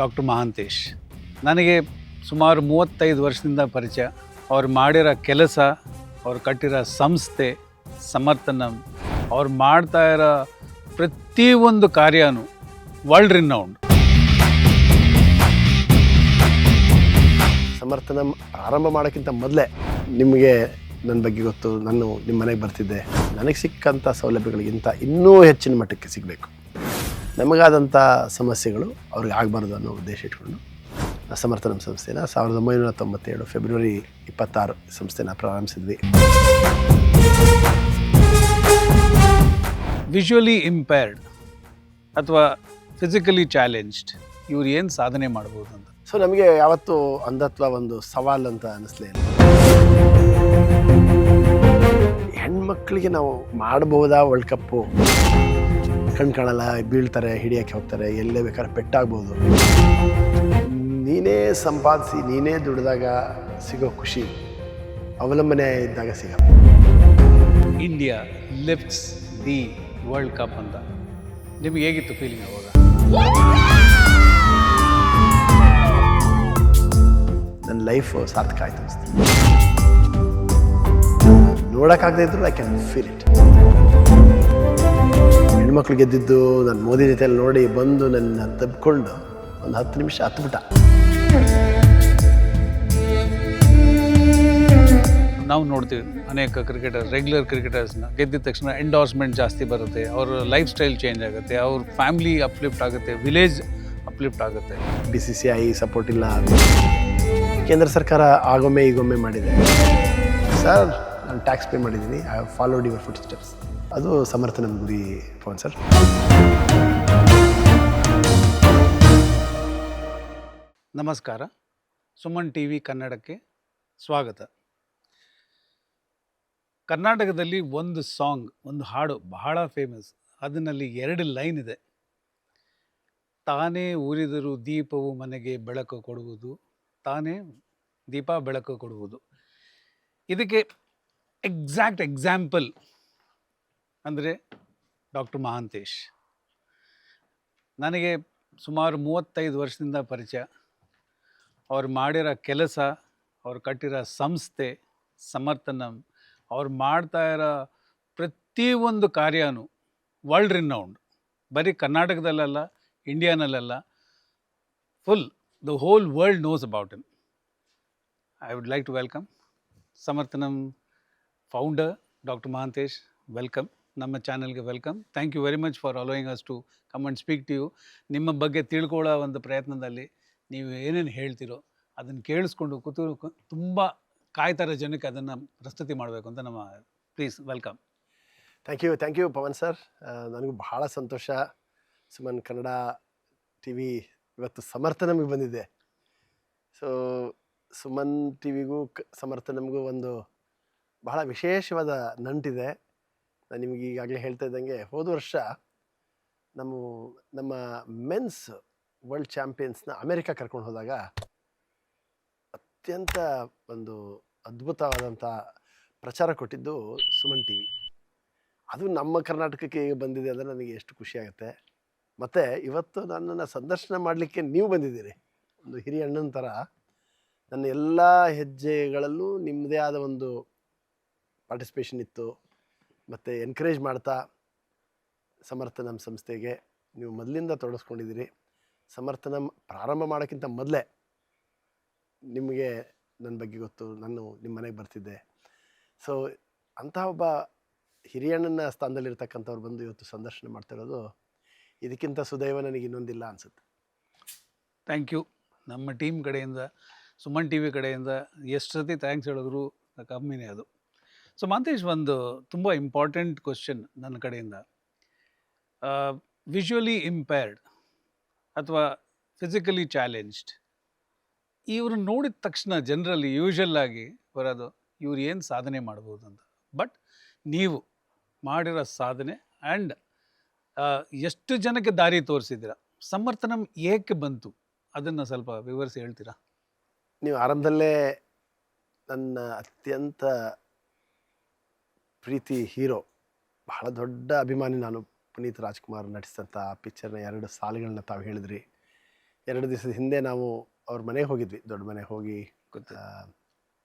Doctor Mahantesh. ನನಗೆ ಸುಮಾರು 35 ವರ್ಷದಿಂದ ಪರಿಚಯ. ಅವ್ರು ಮಾಡಿರೋ ಕೆಲಸ, ಅವ್ರು ಕಟ್ಟಿರೋ ಸಂಸ್ಥೆ ಸಮರ್ಥನಂ, ಅವ್ರು ಮಾಡ್ತಾ ಇರೋ ಪ್ರತಿಯೊಂದು ಕಾರ್ಯನೂ ವರ್ಲ್ಡ್ ರಿನೌಂಡ್. ಸಮರ್ಥನಂ ಪ್ರಾರಂಭ ಮಾಡೋಕ್ಕಿಂತ ಮೊದಲೇ ನಿಮಗೆ ನನ್ನ ಬಗ್ಗೆ ಗೊತ್ತು. ನಾನು ನಿಮ್ಮ ಮನೆಗೆ ಬರ್ತಿದ್ದೆ. ನನಗೆ ಸಿಕ್ಕಂಥ ಸೌಲಭ್ಯಗಳಿಗಿಂತ ಇನ್ನೂ ಹೆಚ್ಚಿನ ಮಟ್ಟಕ್ಕೆ ಸಿಗಬೇಕು, ನಮಗಾದಂಥ ಸಮಸ್ಯೆಗಳು ಅವ್ರಿಗೆ ಆಗಬಾರ್ದು ಅನ್ನೋ ಉದ್ದೇಶ ಇಟ್ಕೊಂಡು ಸಮರ್ಥನಂ ಸಂಸ್ಥೆನ 1997 ಫೆಬ್ರವರಿ 26 ಸಂಸ್ಥೆನ ಪ್ರಾರಂಭಿಸಿದ್ವಿ. ವಿಜುವಲಿ ಇಂಪೇರ್ಡ್ ಅಥವಾ ಫಿಸಿಕಲಿ ಚಾಲೆಂಜ್ಡ್ ಇವ್ರು ಏನು ಸಾಧನೆ ಮಾಡ್ಬೋದು ಅಂತ. ಸೊ ನಮಗೆ ಯಾವತ್ತೂ ಅಂಧತ್ವ ಒಂದು ಸವಾಲು ಅಂತ ಅನ್ನಿಸ್ಲೇ ಇಲ್ಲ. ಹೆಣ್ಮಕ್ಳಿಗೆ ನಾವು ಮಾಡಬಹುದಾ ವರ್ಲ್ಡ್ ಕಪ್ಪು, ಕಣ್ ಕಾಣಲ್ಲ, ಬೀಳ್ತಾರೆ, ಹಿಡಿಯೋಕ್ಕೆ ಹೋಗ್ತಾರೆ, ಎಲ್ಲೇ ಬೇಕಾದ್ರೆ ಪೆಟ್ಟಾಗ್ಬೋದು. ನೀನೇ ಸಂಪಾದಿಸಿ ನೀನೇ ದುಡಿದಾಗ ಸಿಗೋ ಖುಷಿ ಅವಲಂಬನೆ ಇದ್ದಾಗ ಸಿಗಲ್ಲ. India lifts the world cup ಅಂತ ನಿಮ್ಗೆ ಹೇಗಿತ್ತು ಫೀಲಿಂಗ್ ಅವಾಗ? ನನ್ನ ಲೈಫ್ ಸಾರ್ಥಕ ಆಯ್ತು ಅನಿಸ್ತು. ನೋಡೋಕ್ಕಾಗದೇ ಇದ್ರು ಐ ಕ್ಯಾನ್ ಫೀಲ್ ಇಟ್. ಹೆಣ್ಮಕ್ಳು ಗೆದ್ದಿದ್ದು ನಾನು ಮೋದಿ ಜೊತೆಯಲ್ಲಿ ನೋಡಿ ಬಂದು ನನ್ನ ತಬ್ಕೊಂಡು ಒಂದು 10 ನಿಮಿಷ ಹತ್ಬಿಟ್ಟ. ನಾವು ನೋಡ್ತೀವಿ ಅನೇಕ ಕ್ರಿಕೆಟರ್ಸ್, ರೆಗ್ಯುಲರ್ ಕ್ರಿಕೆಟರ್ಸ್ನ ಗೆದ್ದಿದ ತಕ್ಷಣ ಎಂಡೋರ್ಸ್ಮೆಂಟ್ ಜಾಸ್ತಿ ಬರುತ್ತೆ, ಅವ್ರ ಲೈಫ್ ಸ್ಟೈಲ್ ಚೇಂಜ್ ಆಗುತ್ತೆ, ಅವ್ರ ಫ್ಯಾಮಿಲಿ ಅಪ್ಲಿಫ್ಟ್ ಆಗುತ್ತೆ, ವಿಲೇಜ್ ಅಪ್ಲಿಫ್ಟ್ ಆಗುತ್ತೆ. BCCI ಸಪೋರ್ಟ್ ಇಲ್ಲ, ಕೇಂದ್ರ ಸರ್ಕಾರ ಆಗೊಮ್ಮೆ ಈಗೊಮ್ಮೆ ಮಾಡಿದೆ. ಸರ್ ನಾನು ಟ್ಯಾಕ್ಸ್ ಪೇ ಮಾಡಿದ್ದೀನಿ, I have followed your foot steps. ಅದು ಸಮರ್ಥನಂ ಗುರಿ ಪವನ್ ಸರ್. ನಮಸ್ಕಾರ, ಸುಮನ್ TV ಕನ್ನಡಕ್ಕೆ ಸ್ವಾಗತ. ಕರ್ನಾಟಕದಲ್ಲಿ ಒಂದು ಸಾಂಗ್, ಒಂದು ಹಾಡು ಬಹಳ ಫೇಮಸ್. ಅದರಲ್ಲಿ 2 ಲೈನ್ ಇದೆ. ತಾನೇ ಉರಿದರೂ ದೀಪವು ಮನೆಗೆ ಬೆಳಕು ಕೊಡುವುದು, ತಾನೇ ದೀಪ ಬೆಳಕು ಕೊಡುವುದು. ಇದಕ್ಕೆ ಎಕ್ಸಾಕ್ಟ್ ಎಕ್ಸಾಂಪಲ್ ಅಂದರೆ ಡಾಕ್ಟರ್ ಮಹಾಂತೇಶ್. ನನಗೆ ಸುಮಾರು 35 ವರ್ಷದಿಂದ ಪರಿಚಯ. ಅವ್ರು ಮಾಡಿರೋ ಕೆಲಸ, ಅವ್ರು ಕಟ್ಟಿರೋ ಸಂಸ್ಥೆ ಸಮರ್ಥನಂ, ಅವ್ರು ಮಾಡ್ತಾ ಇರೋ ಪ್ರತಿಯೊಂದು ಕಾರ್ಯನೂ ವರ್ಲ್ಡ್ ರಿನೌಂಡ್. ಬರೀ ಕರ್ನಾಟಕದಲ್ಲ, ಇಂಡಿಯಾನಲ್ಲ, full the whole world knows about him. I would like to welcome Samarthanam founder doctor Mahantesh. Welcome, ನಮ್ಮ ಚಾನಲ್ಗೆ welcome. Thank you very much for allowing us to come and speak to you. ನಿಮ್ಮ ಬಗ್ಗೆ ತಿಳ್ಕೊಳ್ಳೋ ಒಂದು ಪ್ರಯತ್ನದಲ್ಲಿ ನೀವು ಏನೇನು ಹೇಳ್ತಿರೋ ಅದನ್ನು ಕೇಳಿಸ್ಕೊಂಡು ತುಂಬ ಕಾಯ್ತಾರೆ ಜನಕ್ಕೆ ಅದನ್ನು ಪ್ರಸ್ತುತಿ ಮಾಡಬೇಕು ಅಂತ ನಮ್ಮ please welcome. Thank you Pavan sir. ನನಗೂ ಬಹಳ ಸಂತೋಷ. ಸುಮನ್ ಕನ್ನಡ TV ಇವತ್ತು ಸಮರ್ಥನಮ್ಗೆ ಬಂದಿದೆ. ಸೊ ಸುಮನ್ TVಗೂ ಸಮರ್ಥನಮ್ಗೂ ಒಂದು ಬಹಳ ವಿಶೇಷವಾದ ನಂಟಿದೆ. ನಾನು ನಿಮಗೆ ಈಗಾಗಲೇ ಹೇಳ್ತಾ ಇದ್ದಂಗೆ, ಹೋದ ವರ್ಷ ನಮ್ಮ ಮೆನ್ಸ್ ವರ್ಲ್ಡ್ ಚಾಂಪಿಯನ್ಸ್ನ ಅಮೆರಿಕ ಕರ್ಕೊಂಡು ಹೋದಾಗ ಅತ್ಯಂತ ಒಂದು ಅದ್ಭುತವಾದಂಥ ಪ್ರಚಾರ ಕೊಟ್ಟಿದ್ದು ಸುಮನ್ TV. ಅದು ನಮ್ಮ ಕರ್ನಾಟಕಕ್ಕೆ ಬಂದಿದೆ ಅಂದರೆ ನನಗೆ ಎಷ್ಟು ಖುಷಿಯಾಗುತ್ತೆ. ಮತ್ತು ಇವತ್ತು ನನ್ನನ್ನು ಸಂದರ್ಶನ ಮಾಡಲಿಕ್ಕೆ ನೀವು ಬಂದಿದ್ದೀರಿ. ಒಂದು ಹಿರಿಯ ಅಣ್ಣನ ಥರ ನನ್ನ ಎಲ್ಲ ಹೆಜ್ಜೆಗಳಲ್ಲೂ ನಿಮ್ಮದೇ ಆದ ಒಂದು ಪಾರ್ಟಿಸಿಪೇಷನ್ ಇತ್ತು. ಮತ್ತು ಎನ್ಕರೇಜ್ ಮಾಡ್ತಾ ಸಮರ್ಥನಂ ಸಂಸ್ಥೆಗೆ ನೀವು ಮೊದಲಿಂದ ತೊಡಗಿಸ್ಕೊಂಡಿದ್ದೀರಿ. ಸಮರ್ಥನಂ ಪ್ರಾರಂಭ ಮಾಡೋಕ್ಕಿಂತ ಮೊದಲೇ ನಿಮಗೆ ನನ್ನ ಬಗ್ಗೆ ಗೊತ್ತು. ನಾನು ನಿಮ್ಮ ಮನೆಗೆ ಬರ್ತಿದ್ದೆ. ಸೊ ಅಂಥ ಒಬ್ಬ ಹಿರಿಯಣ್ಣನ ಸ್ಥಾನದಲ್ಲಿರ್ತಕ್ಕಂಥವ್ರು ಬಂದು ಇವತ್ತು ಸಂದರ್ಶನ ಮಾಡ್ತಿರೋದು, ಇದಕ್ಕಿಂತ ಸುದೈವ ನನಗೆ ಇನ್ನೊಂದಿಲ್ಲ ಅನಿಸುತ್ತೆ. Thank you. ನಮ್ಮ ಟೀಮ್ ಕಡೆಯಿಂದ, ಸುಮನ್ TV ಕಡೆಯಿಂದ ಎಷ್ಟು ಸತಿ ಥ್ಯಾಂಕ್ಸ್ ಹೇಳಿದ್ರು ಕಮ್ಮಿನೇ ಅದು. ಸೊ ಮಹಾಂತೇಶ್, ಒಂದು ತುಂಬ ಇಂಪಾರ್ಟೆಂಟ್ ಕ್ವಶನ್ ನನ್ನ ಕಡೆಯಿಂದ. ವಿಜುವಲಿ ಇಂಪೇರ್ಡ್ ಅಥವಾ ಫಿಸಿಕಲಿ ಚಾಲೆಂಜ್ಡ್ ಇವ್ರು ನೋಡಿದ ತಕ್ಷಣ ಜನರಲ್ಲಿ ಯೂಶಲ್ ಆಗಿ ಬರೋದು ಇವ್ರು ಏನು ಸಾಧನೆ ಮಾಡ್ಬೋದು ಅಂತ. ಬಟ್ ನೀವು ಮಾಡಿರೋ ಸಾಧನೆ ಆ್ಯಂಡ್ ಎಷ್ಟು ಜನಕ್ಕೆ ದಾರಿ ತೋರಿಸಿದ್ದೀರ, ಸಮರ್ಥನಂ ಏಕೆ ಬಂತು ಅದನ್ನು ಸ್ವಲ್ಪ ವಿವರಿಸಿ ಹೇಳ್ತೀರಾ? ನೀವು ಆರಂಭದಲ್ಲೇ ನನ್ನ ಅತ್ಯಂತ ಪ್ರೀತಿ ಹೀರೋ, ಬಹಳ ದೊಡ್ಡ ಅಭಿಮಾನಿ ನಾನು. ಪುನೀತ್ ರಾಜ್ಕುಮಾರ್ ನಟಿಸಿದಂಥ ಪಿಕ್ಚರ್ನ 2 ಸಾಲುಗಳನ್ನ ತಾವು ಹೇಳಿದ್ರಿ. 2 ದಿವಸದ ಹಿಂದೆ ನಾವು ಅವ್ರ ಮನೆಗೆ ಹೋಗಿದ್ವಿ, ದೊಡ್ಡ ಮನೆಗೆ ಹೋಗಿ ಗೊತ್ತು.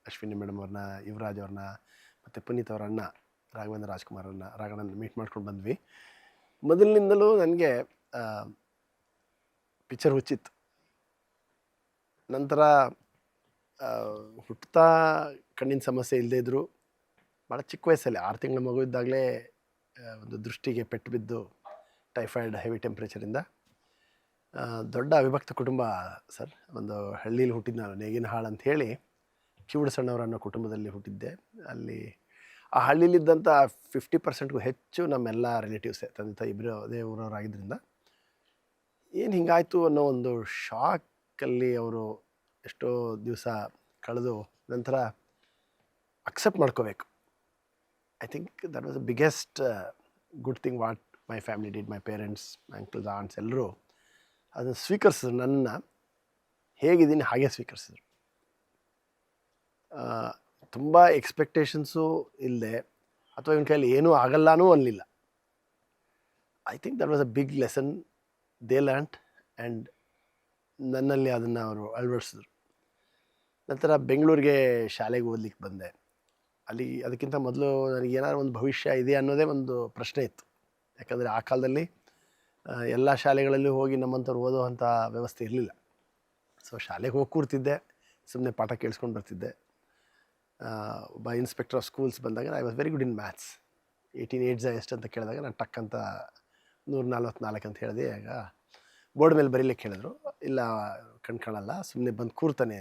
ಅಶ್ವಿನಿ ಮೇಡಮ್ ಅವ್ರನ್ನ, ಯುವರಾಜ್ ಅವ್ರನ್ನ, ಮತ್ತು ಪುನೀತ್ ಅವರ ಅಣ್ಣ ರಾಘವೇಂದ್ರ ರಾಜ್ಕುಮಾರ್ ಅವ್ರನ್ನ, ರಾಘಣ್ಣನ ಮೀಟ್ ಮಾಡ್ಕೊಂಡು ಬಂದ್ವಿ. ಮೊದಲಿನಿಂದಲೂ ನನಗೆ ಪಿಕ್ಚರ್ ಹುಚ್ಚಿತ್ತು. ನಂತರ ಹುಟ್ಟುತ್ತಾ ಕಣ್ಣಿನ ಸಮಸ್ಯೆ ಇಲ್ಲದೇ ಇದ್ದರೂ ಭಾಳ ಚಿಕ್ಕ ವಯಸ್ಸಲ್ಲಿ 6 ತಿಂಗಳ ಮಗು ಇದ್ದಾಗಲೇ ಒಂದು ದೃಷ್ಟಿಗೆ ಪೆಟ್ಟು ಬಿದ್ದು ಟೈಫಾಯ್ಡ್, ಹೆವಿ ಟೆಂಪ್ರೇಚರಿಂದ, ದೊಡ್ಡ ಅವಿಭಕ್ತ ಕುಟುಂಬ ಸರ್. ಒಂದು ಹಳ್ಳೀಲಿ ಹುಟ್ಟಿದ್ದು ನಾನು, ನೇಗಿನಹಾಳು ಅಂತ ಹೇಳಿ, ಕಿವುಡು ಸಣ್ಣವರು ಅನ್ನೋ ಕುಟುಂಬದಲ್ಲಿ ಹುಟ್ಟಿದ್ದೆ. ಅಲ್ಲಿ ಆ ಹಳ್ಳೀಲಿದ್ದಂಥ 50%ಗೂ ಹೆಚ್ಚು ನಮ್ಮೆಲ್ಲ ರಿಲೇಟಿವ್ಸೇ, ತಂದೆ ತಾಯಿ ಇಬ್ಬರು ಅದೇ ಊರವರಾಗಿದ್ದರಿಂದ ಏನು ಹಿಂಗಾಯಿತು ಅನ್ನೋ ಒಂದು ಶಾಕಲ್ಲಿ ಅವರು ಎಷ್ಟೋ ದಿವಸ ಕಳೆದು ನಂತರ ಅಕ್ಸೆಪ್ಟ್ ಮಾಡ್ಕೋಬೇಕು. I think that was the biggest good thing what my family did. My parents, my uncles, ants ಎಲ್ಲರೂ ಅದನ್ನು ಸ್ವೀಕರಿಸಿದ್ರು. ನನ್ನ ಹೇಗಿದ್ದೀನಿ ಹಾಗೆ ಸ್ವೀಕರಿಸಿದ್ರು. ತುಂಬ ಎಕ್ಸ್ಪೆಕ್ಟೇಷನ್ಸು ಇಲ್ಲದೆ, ಅಥವಾ ಇವನ ಕೈಯಲ್ಲಿ ಏನೂ ಆಗಲ್ಲನೂ ಅನ್ನಲಿಲ್ಲ. I think that was a big lesson they learned, and ನನ್ನಲ್ಲಿ ಅದನ್ನು ಅವರು ಅಳವಡಿಸಿದ್ರು. ನಂತರ ಬೆಂಗಳೂರಿಗೆ ಶಾಲೆಗೆ ಓದಲಿಕ್ಕೆ ಬಂದೆ. ಅಲ್ಲಿ ಅದಕ್ಕಿಂತ ಮೊದಲು ನನಗೆ ಏನಾದ್ರು ಒಂದು ಭವಿಷ್ಯ ಇದೆ ಅನ್ನೋದೇ ಒಂದು ಪ್ರಶ್ನೆ ಇತ್ತು. ಯಾಕಂದರೆ ಆ ಕಾಲದಲ್ಲಿ ಎಲ್ಲ ಶಾಲೆಗಳಲ್ಲಿ ಹೋಗಿ ನಮ್ಮಂಥವ್ರು ಓದೋ ಅಂಥ ವ್ಯವಸ್ಥೆ ಇರಲಿಲ್ಲ. ಸೊ ಶಾಲೆಗೆ ಹೋಗಿ ಕೂರ್ತಿದ್ದೆ, ಸುಮ್ಮನೆ ಪಾಠ ಕೇಳಿಸ್ಕೊಂಡು ಬರ್ತಿದ್ದೆ. ಒಬ್ಬ ಇನ್ಸ್ಪೆಕ್ಟರ್ ಆಫ್ ಸ್ಕೂಲ್ಸ್ ಬಂದಾಗ I was very good in maths. 18 age ಎಷ್ಟು ಅಂತ ಕೇಳಿದಾಗ ನಾನು ಟಕ್ ಅಂತ 144 ಅಂತ ಹೇಳಿದೆ. ಆಗ ಬೋರ್ಡ್ ಮೇಲೆ ಬರೀಲಿಕ್ಕೆ ಹೇಳಿದ್ರು. ಇಲ್ಲ ಕಾಣಲ್ಲ, ಸುಮ್ಮನೆ ಬಂದು ಕೂರ್ತಾನೆ.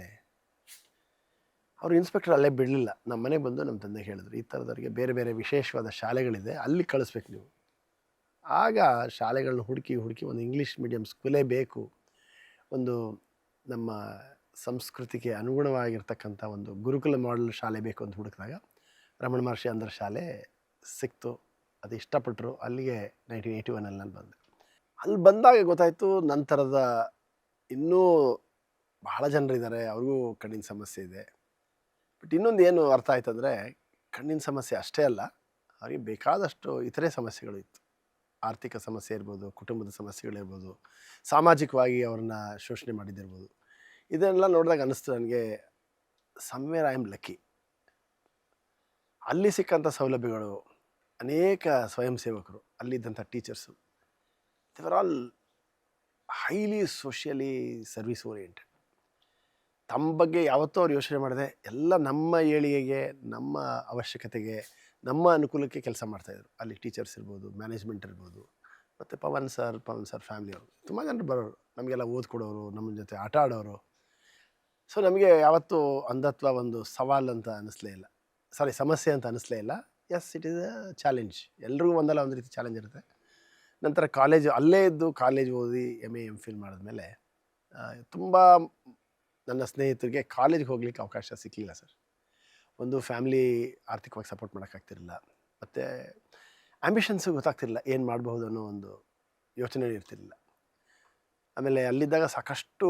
ಅವರು ಇನ್ಸ್ಪೆಕ್ಟರ್ ಅಲ್ಲೇ ಬಿಡಲಿಲ್ಲ. ನಮ್ಮ ಮನೆಗೆ ಬಂದು ನಮ್ಮ ತಂದೆಗೆ ಹೇಳಿದ್ರು, ಈ ಥರದವ್ರಿಗೆ ಬೇರೆ ಬೇರೆ ವಿಶೇಷವಾದ ಶಾಲೆಗಳಿದೆ, ಅಲ್ಲಿ ಕಳಿಸ್ಬೇಕು ನೀವು. ಆಗ ಶಾಲೆಗಳನ್ನ ಹುಡುಕಿ ಒಂದು ಇಂಗ್ಲೀಷ್ ಮೀಡಿಯಮ್ ಸ್ಕೂಲೇ ಬೇಕು, ಒಂದು ನಮ್ಮ ಸಂಸ್ಕೃತಿಗೆ ಅನುಗುಣವಾಗಿರ್ತಕ್ಕಂಥ ಒಂದು ಗುರುಕುಲ ಮಾಡೆಲ್ ಶಾಲೆ ಬೇಕು ಅಂತ ಹುಡುಕಿದಾಗ ರಮಣ ಮಹರ್ಷಿ ಅಂದ್ರ ಶಾಲೆ ಸಿಕ್ತು. ಅದು ಇಷ್ಟಪಟ್ಟರು. ಅಲ್ಲಿಗೆ 1981 ನಾನು ಬಂದೆ. ಅಲ್ಲಿ ಬಂದಾಗ ಗೊತ್ತಾಯಿತು ನಂತರದ ಇನ್ನೂ ಬಹಳ ಜನರಿದ್ದಾರೆ, ಅವ್ರಿಗೂ ಕಣ್ಣಿನ ಸಮಸ್ಯೆ ಇದೆ. ಬಟ್ ಇನ್ನೊಂದು ಏನು ಅರ್ಥ ಆಯ್ತು ಅಂದರೆ, ಕಣ್ಣಿನ ಸಮಸ್ಯೆ ಅಷ್ಟೇ ಅಲ್ಲ, ಅವರಿಗೆ ಬೇಕಾದಷ್ಟು ಇತರೆ ಸಮಸ್ಯೆಗಳು ಇತ್ತು. ಆರ್ಥಿಕ ಸಮಸ್ಯೆ ಇರ್ಬೋದು, ಕುಟುಂಬದ ಸಮಸ್ಯೆಗಳಿರ್ಬೋದು, ಸಾಮಾಜಿಕವಾಗಿ ಅವ್ರನ್ನ ಶೋಷಣೆ ಮಾಡಿದ್ದಿರ್ಬೋದು. ಇದನ್ನೆಲ್ಲ ನೋಡಿದಾಗ ಅನ್ನಿಸ್ತು ನನಗೆ, ಸಮ್ವೇರ್ ಐ ಆಮ್ ಲಕ್ಕಿ. ಅಲ್ಲಿ ಸಿಕ್ಕಂಥ ಸೌಲಭ್ಯಗಳು, ಅನೇಕ ಸ್ವಯಂ ಸೇವಕರು, ಅಲ್ಲಿದ್ದಂಥ ಟೀಚರ್ಸು, ದೇವರ್ all highly socially service oriented. ತಮ್ಮ ಬಗ್ಗೆ ಯಾವತ್ತೂ ಅವ್ರು ಯೋಚನೆ ಮಾಡಿದೆ, ಎಲ್ಲ ನಮ್ಮ ಏಳಿಗೆಗೆ, ನಮ್ಮ ಅವಶ್ಯಕತೆಗೆ, ನಮ್ಮ ಅನುಕೂಲಕ್ಕೆ ಕೆಲಸ ಮಾಡ್ತಾಯಿದ್ರು. ಅಲ್ಲಿ ಟೀಚರ್ಸ್ ಇರ್ಬೋದು, ಮ್ಯಾನೇಜ್ಮೆಂಟ್ ಇರ್ಬೋದು, ಮತ್ತು ಪವನ್ ಸರ್ ಫ್ಯಾಮಿಲಿಯವರು ತುಂಬ ಜನರು ಬರೋರು, ನಮಗೆಲ್ಲ ಓದ್ಕೊಡೋರು, ನಮ್ಮ ಜೊತೆ ಆಟ ಆಡೋರು. ಸೊ ನಮಗೆ ಯಾವತ್ತೂ ಅಂಧತ್ವ ಒಂದು ಸವಾಲು ಅಂತ ಅನ್ನಿಸ್ಲೇ ಇಲ್ಲ, ಸಮಸ್ಯೆ ಅಂತ ಅನ್ನಿಸ್ಲೇ ಇಲ್ಲ. Yes, it is a challenge. ಎಲ್ರಿಗೂ ಒಂದಲ್ಲ ಒಂದು ರೀತಿ ಚಾಲೆಂಜ್ ಇರುತ್ತೆ. ನಂತರ ಅಲ್ಲೇ ಇದ್ದು ಕಾಲೇಜ್ ಓದಿ MA MPhil ಮಾಡಿದ್ಮೇಲೆ ತುಂಬ ನನ್ನ ಸ್ನೇಹಿತರಿಗೆ ಕಾಲೇಜ್ಗೆ ಹೋಗ್ಲಿಕ್ಕೆ ಅವಕಾಶ ಸಿಕ್ಕಲಿಲ್ಲ ಸರ್. ಒಂದು ಫ್ಯಾಮಿಲಿ ಆರ್ಥಿಕವಾಗಿ ಸಪೋರ್ಟ್ ಮಾಡೋಕ್ಕಾಗ್ತಿರಲಿಲ್ಲ, ಮತ್ತು ಆ್ಯಂಬಿಷನ್ಸು ಗೊತ್ತಾಗ್ತಿರಲಿಲ್ಲ, ಏನು ಮಾಡಬಹುದು ಅನ್ನೋ ಒಂದು ಯೋಚನೆ ಇರ್ತಿರಲಿಲ್ಲ. ಆಮೇಲೆ ಅಲ್ಲಿದ್ದಾಗ ಸಾಕಷ್ಟು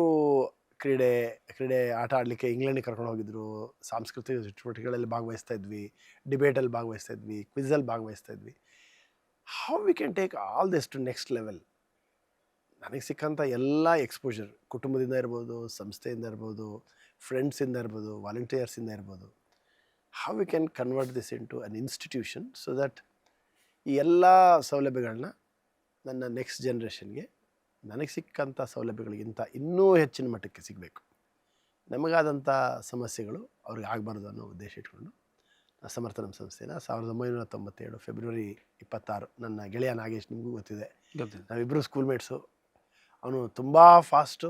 ಕ್ರೀಡೆ ಆಟ ಆಡಲಿಕ್ಕೆ ಇಂಗ್ಲೆಂಡಿಗೆ ಕರ್ಕೊಂಡು ಹೋಗಿದ್ರು. ಸಾಂಸ್ಕೃತಿಕ ಚಟುವಟಿಕೆಗಳಲ್ಲಿ ಭಾಗವಹಿಸ್ತಾ ಇದ್ವಿ, ಡಿಬೇಟಲ್ಲಿ ಭಾಗವಹಿಸ್ತಾ ಇದ್ವಿ, ಕ್ವಿಝಲ್ಲಿ ಭಾಗವಹಿಸ್ತಾ ಇದ್ವಿ. How we can take all this to next level. ನನಗೆ ಸಿಕ್ಕಂಥ ಎಲ್ಲ ಎಕ್ಸ್ಪೋಜರ್, ಕುಟುಂಬದಿಂದ ಇರ್ಬೋದು, ಸಂಸ್ಥೆಯಿಂದ ಇರ್ಬೋದು, ಫ್ರೆಂಡ್ಸಿಂದ ಇರ್ಬೋದು, ವಾಲಂಟಿಯರ್ಸಿಂದ ಇರ್ಬೋದು, how we can convert this into an institution, so that ಈ ಎಲ್ಲ ಸೌಲಭ್ಯಗಳನ್ನ ನನ್ನ ನೆಕ್ಸ್ಟ್ ಜನ್ರೇಷನ್ಗೆ ನನಗೆ ಸಿಕ್ಕಂಥ ಸೌಲಭ್ಯಗಳಿಗಿಂತ ಇನ್ನೂ ಹೆಚ್ಚಿನ ಮಟ್ಟಕ್ಕೆ ಸಿಗಬೇಕು. ನಮಗಾದಂಥ ಸಮಸ್ಯೆಗಳು ಅವ್ರಿಗೆ ಆಗಬಾರ್ದು ಅನ್ನೋ ಉದ್ದೇಶ ಇಟ್ಕೊಂಡು ಸಮರ್ಥನಂ ಸಂಸ್ಥೆನ 1997 ಫೆಬ್ರವರಿ 26, ನನ್ನ ಗೆಳೆಯ ನಾಗೇಶ್, ನಿಮಗೂ ಗೊತ್ತಿದೆ, ನಾವಿಬ್ಬರು ಸ್ಕೂಲ್ ಮೇಟ್ಸು. ಅವನು ತುಂಬ ಫಾಸ್ಟು,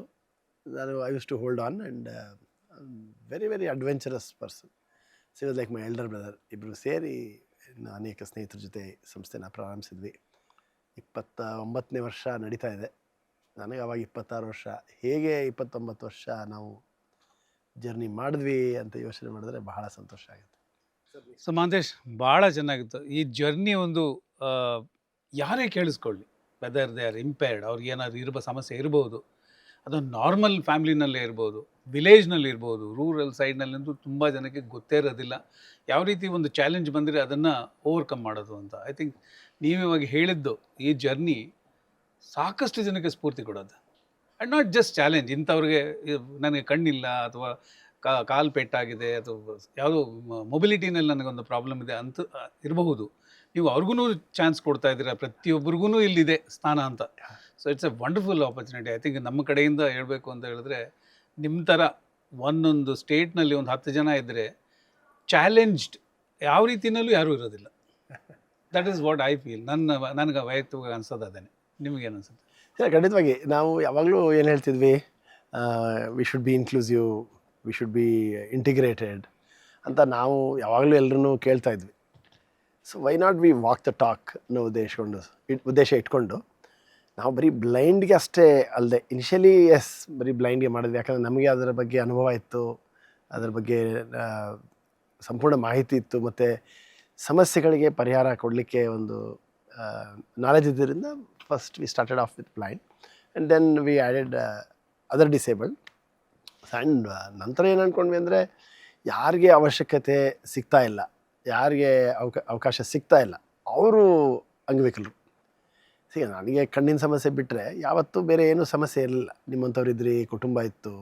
ನಾನು I use to hold on, and very adventurous person. So was like my elder brother. ಇಬ್ಬರು ಸೇರಿ ಅನೇಕ ಸ್ನೇಹಿತರ ಜೊತೆ ಸಂಸ್ಥೆನ ಪ್ರಾರಂಭಿಸಿದ್ವಿ. 29ನೇ ವರ್ಷ ನಡೀತಾ ಇದೆ. ನನಗೆ ಅವಾಗ 26 ವರ್ಷ. ಹೇಗೆ 29 ವರ್ಷ ನಾವು ಜರ್ನಿ ಮಾಡಿದ್ವಿ ಅಂತ ಯೋಚನೆ ಮಾಡಿದ್ರೆ ಬಹಳ ಸಂತೋಷ ಆಗುತ್ತೆ. ಸೊ ಮಹಂತೇಶ್, ಭಾಳ ಚೆನ್ನಾಗಿತ್ತು ಈ ಜರ್ನಿ. ಒಂದು ಯಾರೇ ಕೇಳಿಸ್ಕೊಳ್ಳಿ, ವೆದರ್ ದೇ ಆರ್ ಇಂಪೇರ್ಡ್, ಅವ್ರಿಗೆ ಏನಾದ್ರು ಸಮಸ್ಯೆ ಇರ್ಬೋದು, ಅದು ನಾರ್ಮಲ್ ಫ್ಯಾಮ್ಲಿನಲ್ಲೇ ಇರ್ಬೋದು, ವಿಲೇಜ್ನಲ್ಲಿ ಇರ್ಬೋದು, ರೂರಲ್ ಸೈಡ್ನಲ್ಲಂತೂ ತುಂಬ ಜನಕ್ಕೆ ಗೊತ್ತೇ ಇರೋದಿಲ್ಲ ಯಾವ ರೀತಿ ಒಂದು ಚಾಲೆಂಜ್ ಬಂದರೆ ಅದನ್ನು ಓವರ್ಕಮ್ ಮಾಡೋದು ಅಂತ. ಐ ಥಿಂಕ್ ನೀವು ಇವಾಗ ಹೇಳಿದ್ದು ಈ ಜರ್ನಿ ಸಾಕಷ್ಟು ಜನಕ್ಕೆ ಸ್ಫೂರ್ತಿ ಕೊಡೋದು. ಆ್ಯಂಡ್ ನಾಟ್ ಜಸ್ಟ್ ಚಾಲೆಂಜ್ ಇಂಥವ್ರಿಗೆ ನನಗೆ ಕಣ್ಣಿಲ್ಲ ಅಥವಾ ಕಾಲು ಪೆಟ್ಟಾಗಿದೆ ಅಥವಾ ಯಾವುದೋ ಮೊಬಿಲಿಟಿನಲ್ಲಿ ನನಗೊಂದು ಪ್ರಾಬ್ಲಮ್ ಇದೆ ಅಂತ ಇರಬಹುದು. ನೀವು ಅವ್ರಿಗೂ ಚಾನ್ಸ್ ಕೊಡ್ತಾ ಇದ್ದೀರಾ, ಪ್ರತಿಯೊಬ್ಬರಿಗೂ ಇಲ್ಲಿದೆ ಸ್ಥಾನ ಅಂತ. So it's A wonderful opportunity. I think ನಮ್ಮ ಕಡೆಯಿಂದ ಹೇಳಬೇಕು ಅಂತ ಹೇಳಿದ್ರೆ, ನಿಮ್ಮ ಥರ ಒಂದೊಂದು ಸ್ಟೇಟ್ನಲ್ಲಿ ಒಂದು 10 ಜನ ಇದ್ದರೆ ಚಾಲೆಂಜ್ಡ್ ಯಾವ ರೀತಿಯಲ್ಲೂ ಯಾರೂ ಇರೋದಿಲ್ಲ. That is what I feel. ನನಗೆ ವೈಯಕ್ತಿಕವಾಗಿ ಅನ್ಸೋದು ಅದೇನೆ. ನಿಮಗೇನು ಅನ್ಸುತ್ತೆ? ಖಂಡಿತವಾಗಿ ನಾವು ಯಾವಾಗಲೂ ಏನು ಹೇಳ್ತಿದ್ವಿ, we should be inclusive, we should be integrated ಅಂತ ನಾವು ಯಾವಾಗಲೂ ಎಲ್ಲರೂ ಕೇಳ್ತಾ ಇದ್ವಿ. So why not we walk the talk ಅನ್ನೋ ಉದ್ದೇಶ ಇಟ್ಕೊಂಡು ನಾವು ಬರೀ ಬ್ಲೈಂಡ್ಗೆ ಅಷ್ಟೇ ಅಲ್ಲದೆ, ಇನಿಷಿಯಲಿ ಬರೀ ಬ್ಲೈಂಡ್ಗೆ ಮಾಡಿದ್ವಿ. ಯಾಕಂದರೆ ನಮಗೆ ಅದರ ಬಗ್ಗೆ ಅನುಭವ ಇತ್ತು, ಅದರ ಬಗ್ಗೆ ಸಂಪೂರ್ಣ ಮಾಹಿತಿ ಇತ್ತು, ಮತ್ತು ಸಮಸ್ಯೆಗಳಿಗೆ ಪರಿಹಾರ ಕೊಡಲಿಕ್ಕೆ ಒಂದು ನಾಲೆಜ್ ಇದ್ದರಿಂದ first we started off with blind and then we added other disabled. And ನಂತರ ಏನು ಅಂದ್ಕೊಂಡ್ವಿ ಅಂದರೆ, ಯಾರಿಗೆ ಅವಶ್ಯಕತೆ ಸಿಗ್ತಾ ಇಲ್ಲ, ಯಾರಿಗೆ ಅವಕಾಶ ಸಿಗ್ತಾ ಇಲ್ಲ, ಅವರು ಅಂಗವಿಕಲರು. ನನಗೆ ಕಣ್ಣಿನ ಸಮಸ್ಯೆ ಬಿಟ್ಟರೆ ಯಾವತ್ತೂ ಬೇರೆ ಏನೂ ಸಮಸ್ಯೆ ಇರಲಿಲ್ಲ. ನಿಮ್ಮಂಥವ್ರು ಇದ್ರಿ, ಕುಟುಂಬ ಇತ್ತು,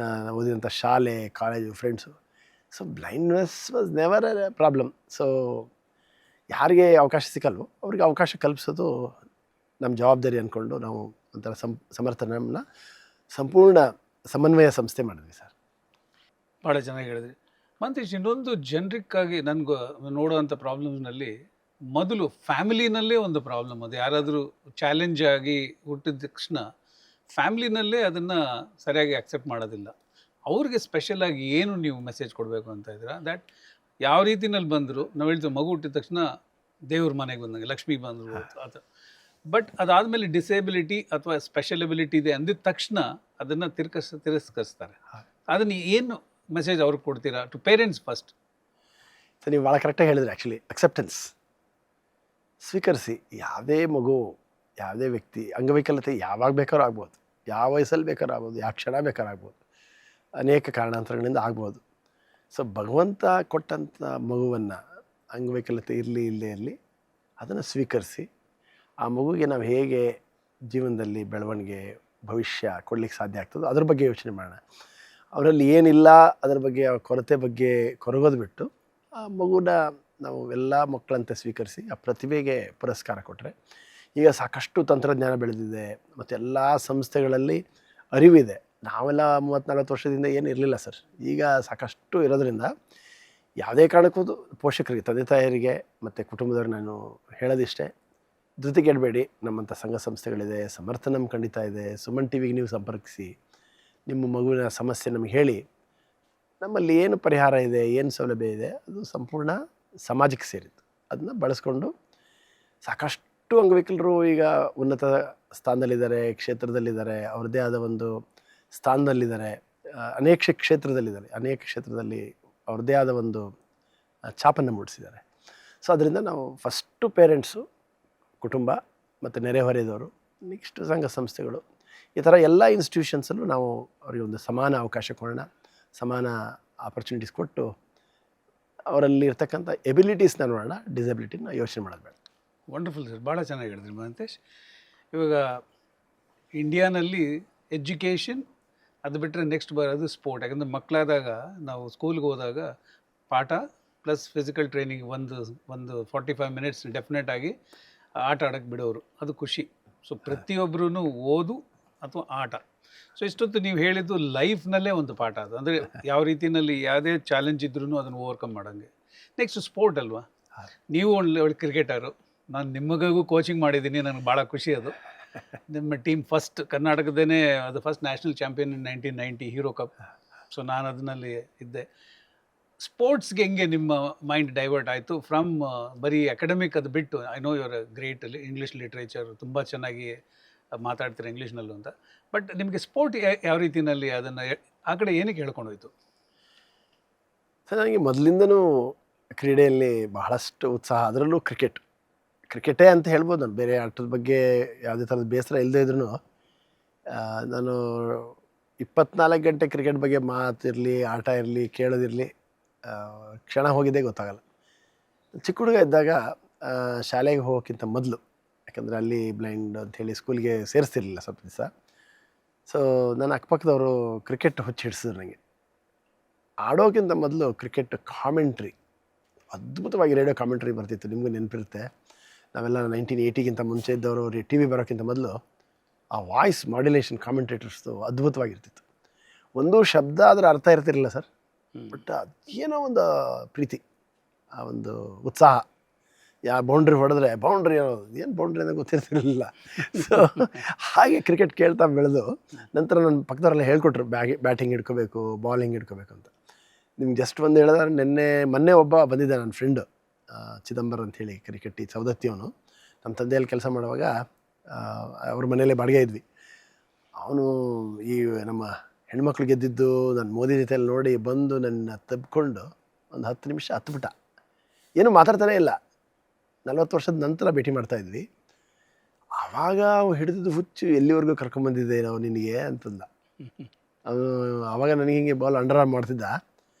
ನಾನು ಓದಿದಂಥ ಶಾಲೆ, college, friends. So blindness was never A problem. So ಯಾರಿಗೆ ಅವಕಾಶ ಸಿಕ್ಕಲ್ವೋ ಅವ್ರಿಗೆ ಅವಕಾಶ ಕಲ್ಪಿಸೋದು ನಮ್ಮ ಜವಾಬ್ದಾರಿ ಅಂದ್ಕೊಂಡು ನಾವು ಒಂಥರ ಸಮರ್ಥನಮ್ನ ಸಂಪೂರ್ಣ ಸಮನ್ವಯ ಸಂಸ್ಥೆ ಮಾಡಿದ್ವಿ ಸರ್. ಭಾಳ ಚೆನ್ನಾಗಿ ಹೇಳಿದ್ರಿ. ಮಂತೇಶ್, ಇನ್ನೊಂದು ಜನರಿಕ್ ಆಗಿ ನನಗೆ ನೋಡುವಂಥ ಪ್ರಾಬ್ಲಮ್ಸ್ನಲ್ಲಿ ಮೊದಲು ಫ್ಯಾಮಿಲಿನಲ್ಲೇ ಒಂದು ಪ್ರಾಬ್ಲಮ್. ಅದು ಯಾರಾದರೂ ಚಾಲೆಂಜ್ ಆಗಿ ಹುಟ್ಟಿದ ತಕ್ಷಣ ಫ್ಯಾಮ್ಲಿನಲ್ಲೇ ಅದನ್ನು ಸರಿಯಾಗಿ ಅಕ್ಸೆಪ್ಟ್ ಮಾಡೋದಿಲ್ಲ. ಅವ್ರಿಗೆ ಸ್ಪೆಷಲಾಗಿ ಏನು ನೀವು ಮೆಸೇಜ್ ಕೊಡಬೇಕು ಅಂತ ಇದ್ದೀರಾ? ದ್ಯಾಟ್ ಯಾವ ರೀತಿನಲ್ಲಿ ಬಂದರು, ನಾವು ಹೇಳ್ತೀವಿ ಮಗು ಹುಟ್ಟಿದ ತಕ್ಷಣ ದೇವ್ರ ಮನೆಗೆ ಬಂದಂಗೆ, ಲಕ್ಷ್ಮಿ ಬಂದರು ಅದು. ಬಟ್ ಅದಾದಮೇಲೆ ಡಿಸೇಬಿಲಿಟಿ ಅಥವಾ ಸ್ಪೆಷಲ್ ಎಬಿಲಿಟಿ ಇದೆ ಅಂದಿದ ತಕ್ಷಣ ಅದನ್ನು ತಿರಸ್ಕರಿಸ್ತಾರೆ. ಅದನ್ನು ಏನು ಮೆಸೇಜ್ ಅವ್ರಿಗೆ ಕೊಡ್ತೀರಾ ಟು ಪೇರೆಂಟ್ಸ್ ಫಸ್ಟ್? ಸೊ ನೀವು ಭಾಳ ಕರೆಕ್ಟಾಗಿ ಹೇಳಿದ್ರಿ. ಆ್ಯಕ್ಚುಲಿ ಅಕ್ಸೆಪ್ಟೆನ್ಸ್ ಸ್ವೀಕರಿಸಿ. ಯಾವುದೇ ಮಗು, ಯಾವುದೇ ವ್ಯಕ್ತಿ ಅಂಗವೈಕಲ್ಯತೆ ಯಾವಾಗ ಬೇಕಾದ್ರೂ ಆಗ್ಬೋದು, ಯಾವ ವಯಸ್ಸಲ್ಲಿ ಬೇಕಾದ್ರೂ ಆಗ್ಬೋದು, ಯಾವ ಕ್ಷಣ ಬೇಕಾದ್ರೂ ಆಗ್ಬೋದು, ಅನೇಕ ಕಾರಣಾಂತರಗಳಿಂದ ಆಗ್ಬೋದು. ಸೊ ಭಗವಂತ ಕೊಟ್ಟಂಥ ಮಗುವನ್ನು, ಅಂಗವೈಕಲ್ಯತೆ ಇರಲಿ ಇಲ್ಲದೇ ಇರಲಿ, ಅದನ್ನು ಸ್ವೀಕರಿಸಿ ಆ ಮಗುವಿಗೆ ನಾವು ಹೇಗೆ ಜೀವನದಲ್ಲಿ ಬೆಳವಣಿಗೆ, ಭವಿಷ್ಯ ಕೊಡಲಿಕ್ಕೆ ಸಾಧ್ಯ ಆಗ್ತದೋ ಅದ್ರ ಬಗ್ಗೆ ಯೋಚನೆ ಮಾಡೋಣ. ಅವರಲ್ಲಿ ಏನಿಲ್ಲ ಅದರ ಬಗ್ಗೆ, ಕೊರತೆ ಬಗ್ಗೆ ಕೊರಗೋದು ಬಿಟ್ಟು ಆ ಮಗುನ ನಾವು ಎಲ್ಲ ಮಕ್ಕಳಂತೆ ಸ್ವೀಕರಿಸಿ ಆ ಪ್ರತಿಭೆಗೆ ಪುರಸ್ಕಾರ ಕೊಟ್ಟರೆ, ಈಗ ಸಾಕಷ್ಟು ತಂತ್ರಜ್ಞಾನ ಬೆಳೆದಿದೆ ಮತ್ತು ಎಲ್ಲ ಸಂಸ್ಥೆಗಳಲ್ಲಿ ಅರಿವಿದೆ. ನಾವೆಲ್ಲ 30-40 ವರ್ಷದಿಂದ ಏನು ಇರಲಿಲ್ಲ ಸರ್. ಈಗ ಸಾಕಷ್ಟು ಇರೋದ್ರಿಂದ ಯಾವುದೇ ಕಾರಣಕ್ಕೂ ಪೋಷಕರಿಗೆ, ತಂದೆ ತಾಯರಿಗೆ ಮತ್ತು ಕುಟುಂಬದವ್ರು ನಾನು ಹೇಳೋದಿಷ್ಟೇ, ಧೃತಿಗೆಡಬೇಡಿ. ನಮ್ಮಂಥ ಸಂಘ ಸಂಸ್ಥೆಗಳಿದೆ, ಸಮರ್ಥನಂ ಖಂಡಿತ ಇದೆ, ಸುಮನ್ ಟಿವಿಗೆ ನೀವು ಸಂಪರ್ಕಿಸಿ, ನಿಮ್ಮ ಮಗುವಿನ ಸಮಸ್ಯೆ ನಮಗೆ ಹೇಳಿ, ನಮ್ಮಲ್ಲಿ ಏನು ಪರಿಹಾರ ಇದೆ, ಏನು ಸೌಲಭ್ಯ ಇದೆ, ಅದು ಸಂಪೂರ್ಣ ಸಮಾಜಕ್ಕೆ ಸೇರಿದ್ದು. ಅದನ್ನು ಬಳಸ್ಕೊಂಡು ಸಾಕಷ್ಟು ಅಂಗವಿಕಲರು ಈಗ ಉನ್ನತ ಸ್ಥಾನದಲ್ಲಿದ್ದಾರೆ, ಕ್ಷೇತ್ರದಲ್ಲಿದ್ದಾರೆ, ಅವ್ರದ್ದೇ ಆದ ಒಂದು ಸ್ಥಾನದಲ್ಲಿದ್ದಾರೆ, ಅನೇಕ ಕ್ಷೇತ್ರದಲ್ಲಿ ಅವ್ರದ್ದೇ ಆದ ಒಂದು ಛಾಪನ್ನು ಮೂಡಿಸಿದ್ದಾರೆ. ಸೊ ಅದರಿಂದ ನಾವು ಫಸ್ಟು ಪೇರೆಂಟ್ಸು, ಕುಟುಂಬ ಮತ್ತು ನೆರೆಹೊರೆಯದವರು, ನೆಕ್ಸ್ಟ್ ಸಂಘ ಸಂಸ್ಥೆಗಳು, ಈ ಥರ ಎಲ್ಲ ಇನ್ಸ್ಟಿಟ್ಯೂಷನ್ಸಲ್ಲೂ ನಾವು ಅವರಿಗೆ ಒಂದು ಸಮಾನ ಅವಕಾಶ ಕೊಡೋಣ, ಸಮಾನ ಆಪರ್ಚುನಿಟೀಸ್ ಕೊಟ್ಟು ಅವರಲ್ಲಿ ಇರ್ತಕ್ಕಂಥ ಎಬಿಲಿಟೀಸ್ನ ನೋಡೋಣ, ಡಿಸಬಿಲಿಟಿನ ಯೋಚನೆ ಮಾಡೋದು ಬೇಡ. ವಂಡರ್ಫುಲ್ ಸರ್, ಭಾಳ ಚೆನ್ನಾಗಿ ಹೇಳಿದ್ರಿ ಮಂತೇಶ್. ಇವಾಗ ಇಂಡಿಯಾನಲ್ಲಿ ಎಜುಕೇಷನ್ ಅದು ಬಿಟ್ಟರೆ ನೆಕ್ಸ್ಟ್ ಬರೋದು ಸ್ಪೋರ್ಟ್. ಯಾಕಂದರೆ ಮಕ್ಕಳಾದಾಗ ನಾವು ಸ್ಕೂಲ್ಗೆ ಹೋದಾಗ ಪಾಠ ಪ್ಲಸ್ ಫಿಸಿಕಲ್ ಟ್ರೈನಿಂಗ್ ಒಂದು 45 ಮಿನಿಟ್ಸ್ ಡೆಫಿನೆಟ್ ಆಗಿ ಆಟ ಆಡೋಕ್ಕೆ ಬಿಡೋರು, ಅದು ಖುಷಿ. ಸೊ ಪ್ರತಿಯೊಬ್ಬರೂ ಓದು ಅಥವಾ ಆಟ. ಸೊ ಇಷ್ಟೊತ್ತು ನೀವು ಹೇಳಿದ್ದು ಲೈಫ್ನಲ್ಲೇ ಒಂದು ಪಾಠ ಅದು. ಅಂದರೆ ಯಾವ ರೀತಿಯಲ್ಲಿ ಯಾವುದೇ ಚಾಲೆಂಜ್ ಇದ್ರೂ ಅದನ್ನು ಓವರ್ಕಮ್ ಮಾಡೋಂಗೆ. ನೆಕ್ಸ್ಟ್ ಸ್ಪೋರ್ಟ್ ಅಲ್ವಾ, ನೀವು ಒಳ್ಳೆ ಕ್ರಿಕೆಟರು, ನಾನು ನಿಮಗೂ ಕೋಚಿಂಗ್ ಮಾಡಿದ್ದೀನಿ, ನನಗೆ ಭಾಳ ಖುಷಿ ಅದು. ನಿಮ್ಮ ಟೀಮ್ ಫಸ್ಟ್ ಕರ್ನಾಟಕದೇ ಅದು ಫಸ್ಟ್ ನ್ಯಾಷನಲ್ ಚಾಂಪಿಯನ್ ಇನ್ 1990 ಹೀರೋ ಕಪ್. ಸೊ ನಾನು ಅದರಲ್ಲಿ ಇದ್ದೆ. ಸ್ಪೋರ್ಟ್ಸ್ಗೆ ಹೆಂಗೆ ನಿಮ್ಮ ಮೈಂಡ್ ಡೈವರ್ಟ್ ಆಯಿತು ಫ್ರಮ್ ಬರೀ ಅಕಾಡೆಮಿಕ್ ಅದು ಬಿಟ್ಟು? I know your great English literature, ತುಂಬ ಚೆನ್ನಾಗಿ ಮಾತಾಡ್ತೀರ ಇಂಗ್ಲೀಷ್ನಲ್ಲೂ ಅಂತ. ಬಟ್ ನಿಮಗೆ ಸ್ಪೋರ್ಟ್ ಯಾವ ರೀತಿಯಲ್ಲಿ ಅದನ್ನು ಆ ಕಡೆ ಏನಕ್ಕೆ ಹೇಳ್ಕೊಂಡೋಯ್ತು? ಸರ್, ನನಗೆ ಮೊದಲಿಂದನೂ ಕ್ರೀಡೆಯಲ್ಲಿ ಬಹಳಷ್ಟು ಉತ್ಸಾಹ, ಅದರಲ್ಲೂ ಕ್ರಿಕೆಟೇ ಅಂತ ಹೇಳ್ಬೋದು. ನಾನು ಬೇರೆ ಆಟದ ಬಗ್ಗೆ ಯಾವುದೇ ಥರದ ಬೇಸರ ಇಲ್ಲದೇ ಇದ್ರೂ ನಾನು 24 ಗಂಟೆ ಕ್ರಿಕೆಟ್ ಬಗ್ಗೆ ಮಾತಿರಲಿ, ಆಟ ಇರಲಿ, ಕೇಳೋದಿರಲಿ, ಕ್ಷಣ ಹೋಗಿದ್ದೇ ಗೊತ್ತಾಗಲ್ಲ. ಚಿಕ್ಕ ಹುಡುಗ ಇದ್ದಾಗ ಶಾಲೆಗೆ ಹೋಗೋಕ್ಕಿಂತ ಮೊದಲು, ಯಾಕಂದರೆ ಅಲ್ಲಿ ಬ್ಲೈಂಡ್ ಅಂಥೇಳಿ ಸ್ಕೂಲ್ಗೆ ಸೇರಿಸ್ತಿರ್ಲಿಲ್ಲ ಸ್ವಲ್ಪ ದಿವಸ, ಸೊ ನನ್ನ ಅಕ್ಕಪಕ್ಕದವರು ಕ್ರಿಕೆಟ್ ಹುಚ್ಚು ಹಿಡಿಸಿದ್ರು ನನಗೆ. ಆಡೋಕ್ಕಿಂತ ಮೊದಲು ಕ್ರಿಕೆಟ್ ಕಾಮೆಂಟ್ರಿ, ಅದ್ಭುತವಾಗಿ ರೇಡಿಯೋ ಕಾಮೆಂಟ್ರಿ ಬರ್ತಿತ್ತು. ನಿಮಗೂ ನೆನಪಿರುತ್ತೆ, ನಾವೆಲ್ಲ 1980ಗಿಂತ ಮುಂಚೆ ಇದ್ದವರು ಟಿ ವಿ ಬರೋಕ್ಕಿಂತ ಮೊದಲು ಆ ವಾಯ್ಸ್ ಮಾಡ್ಯುಲೇಷನ್ ಕಾಮೆಂಟೇಟರ್ಸ್ದು ಅದ್ಭುತವಾಗಿರ್ತಿತ್ತು. ಒಂದು ಶಬ್ದ ಅದರ ಅರ್ಥ ಇರ್ತಿರಲಿಲ್ಲ ಸರ್, ಬಟ್ ಏನೋ ಒಂದು ಪ್ರೀತಿ, ಆ ಒಂದು ಉತ್ಸಾಹ. ಬೌಂಡ್ರಿ ಹೊಡೆದ್ರೆ ಬೌಂಡ್ರಿ ಅನ್ನೋದು ಏನು ಬೌಂಡ್ರಿ ಅಂತ ಗೊತ್ತಿರ್ತಿರಲಿಲ್ಲ. ಸೊ ಹಾಗೆ ಕ್ರಿಕೆಟ್ ಕೇಳ್ತಾ ಬೆಳೆದು ನಂತರ ನನ್ನ ಪಕ್ಕದವರೆಲ್ಲ ಹೇಳ್ಕೊಟ್ರು ಬ್ಯಾಟಿಂಗ್ ಹಿಡ್ಕೋಬೇಕು, ಬಾಲಿಂಗ್ ಹಿಡ್ಕೋಬೇಕು ಅಂತ. ನಿಮ್ಗೆ ಜಸ್ಟ್ ಒಂದು ಹೇಳಿದ್ರೆ ಮೊನ್ನೆ ಒಬ್ಬ ಬಂದಿದ್ದ ನನ್ನ ಫ್ರೆಂಡು, ಚಿದಂಬರ್ ಅಂಥೇಳಿ ಕ್ರಿಕೆಟ್ ಸೌದತ್ತಿಯವನು. ನಮ್ಮ ತಂದೆಯಲ್ಲಿ ಕೆಲಸ ಮಾಡುವಾಗ ಅವ್ರ ಮನೆಯಲ್ಲೇ ಬಾಡಿಗೆ ಇದ್ವಿ. ಅವನು ಈ ನಮ್ಮ ಹೆಣ್ಮಕ್ಳು ಗೆದ್ದಿದ್ದು ನಾನು ಮೋದಿ ಜೊತೆಯಲ್ಲಿ ನೋಡಿ ಬಂದು ನನ್ನ ತಬ್ಕೊಂಡು ಒಂದು 10 ನಿಮಿಷ ಹತ್ಬಿಟ್ಟ. ಏನು ಮಾತಾಡ್ತಾನೇ ಇಲ್ಲ. 40 ವರ್ಷದ ನಂತರ ಭೇಟಿ ಮಾಡ್ತಾಯಿದ್ವಿ. ಆವಾಗ ಹಿಡಿದಿದ್ದು ಹುಚ್ಚು ಎಲ್ಲಿವರೆಗೂ ಕರ್ಕೊಂಬಂದಿದ್ದೆ ನಾವು ನಿನಗೆ ಅಂತಂದ. ಅವನು ಆವಾಗ ನನಗೆ ಹಿಂಗೆ ಬಾಲ್ ಅಂಡರ್ ಆರ್ಮ್ ಮಾಡ್ತಿದ್ದ,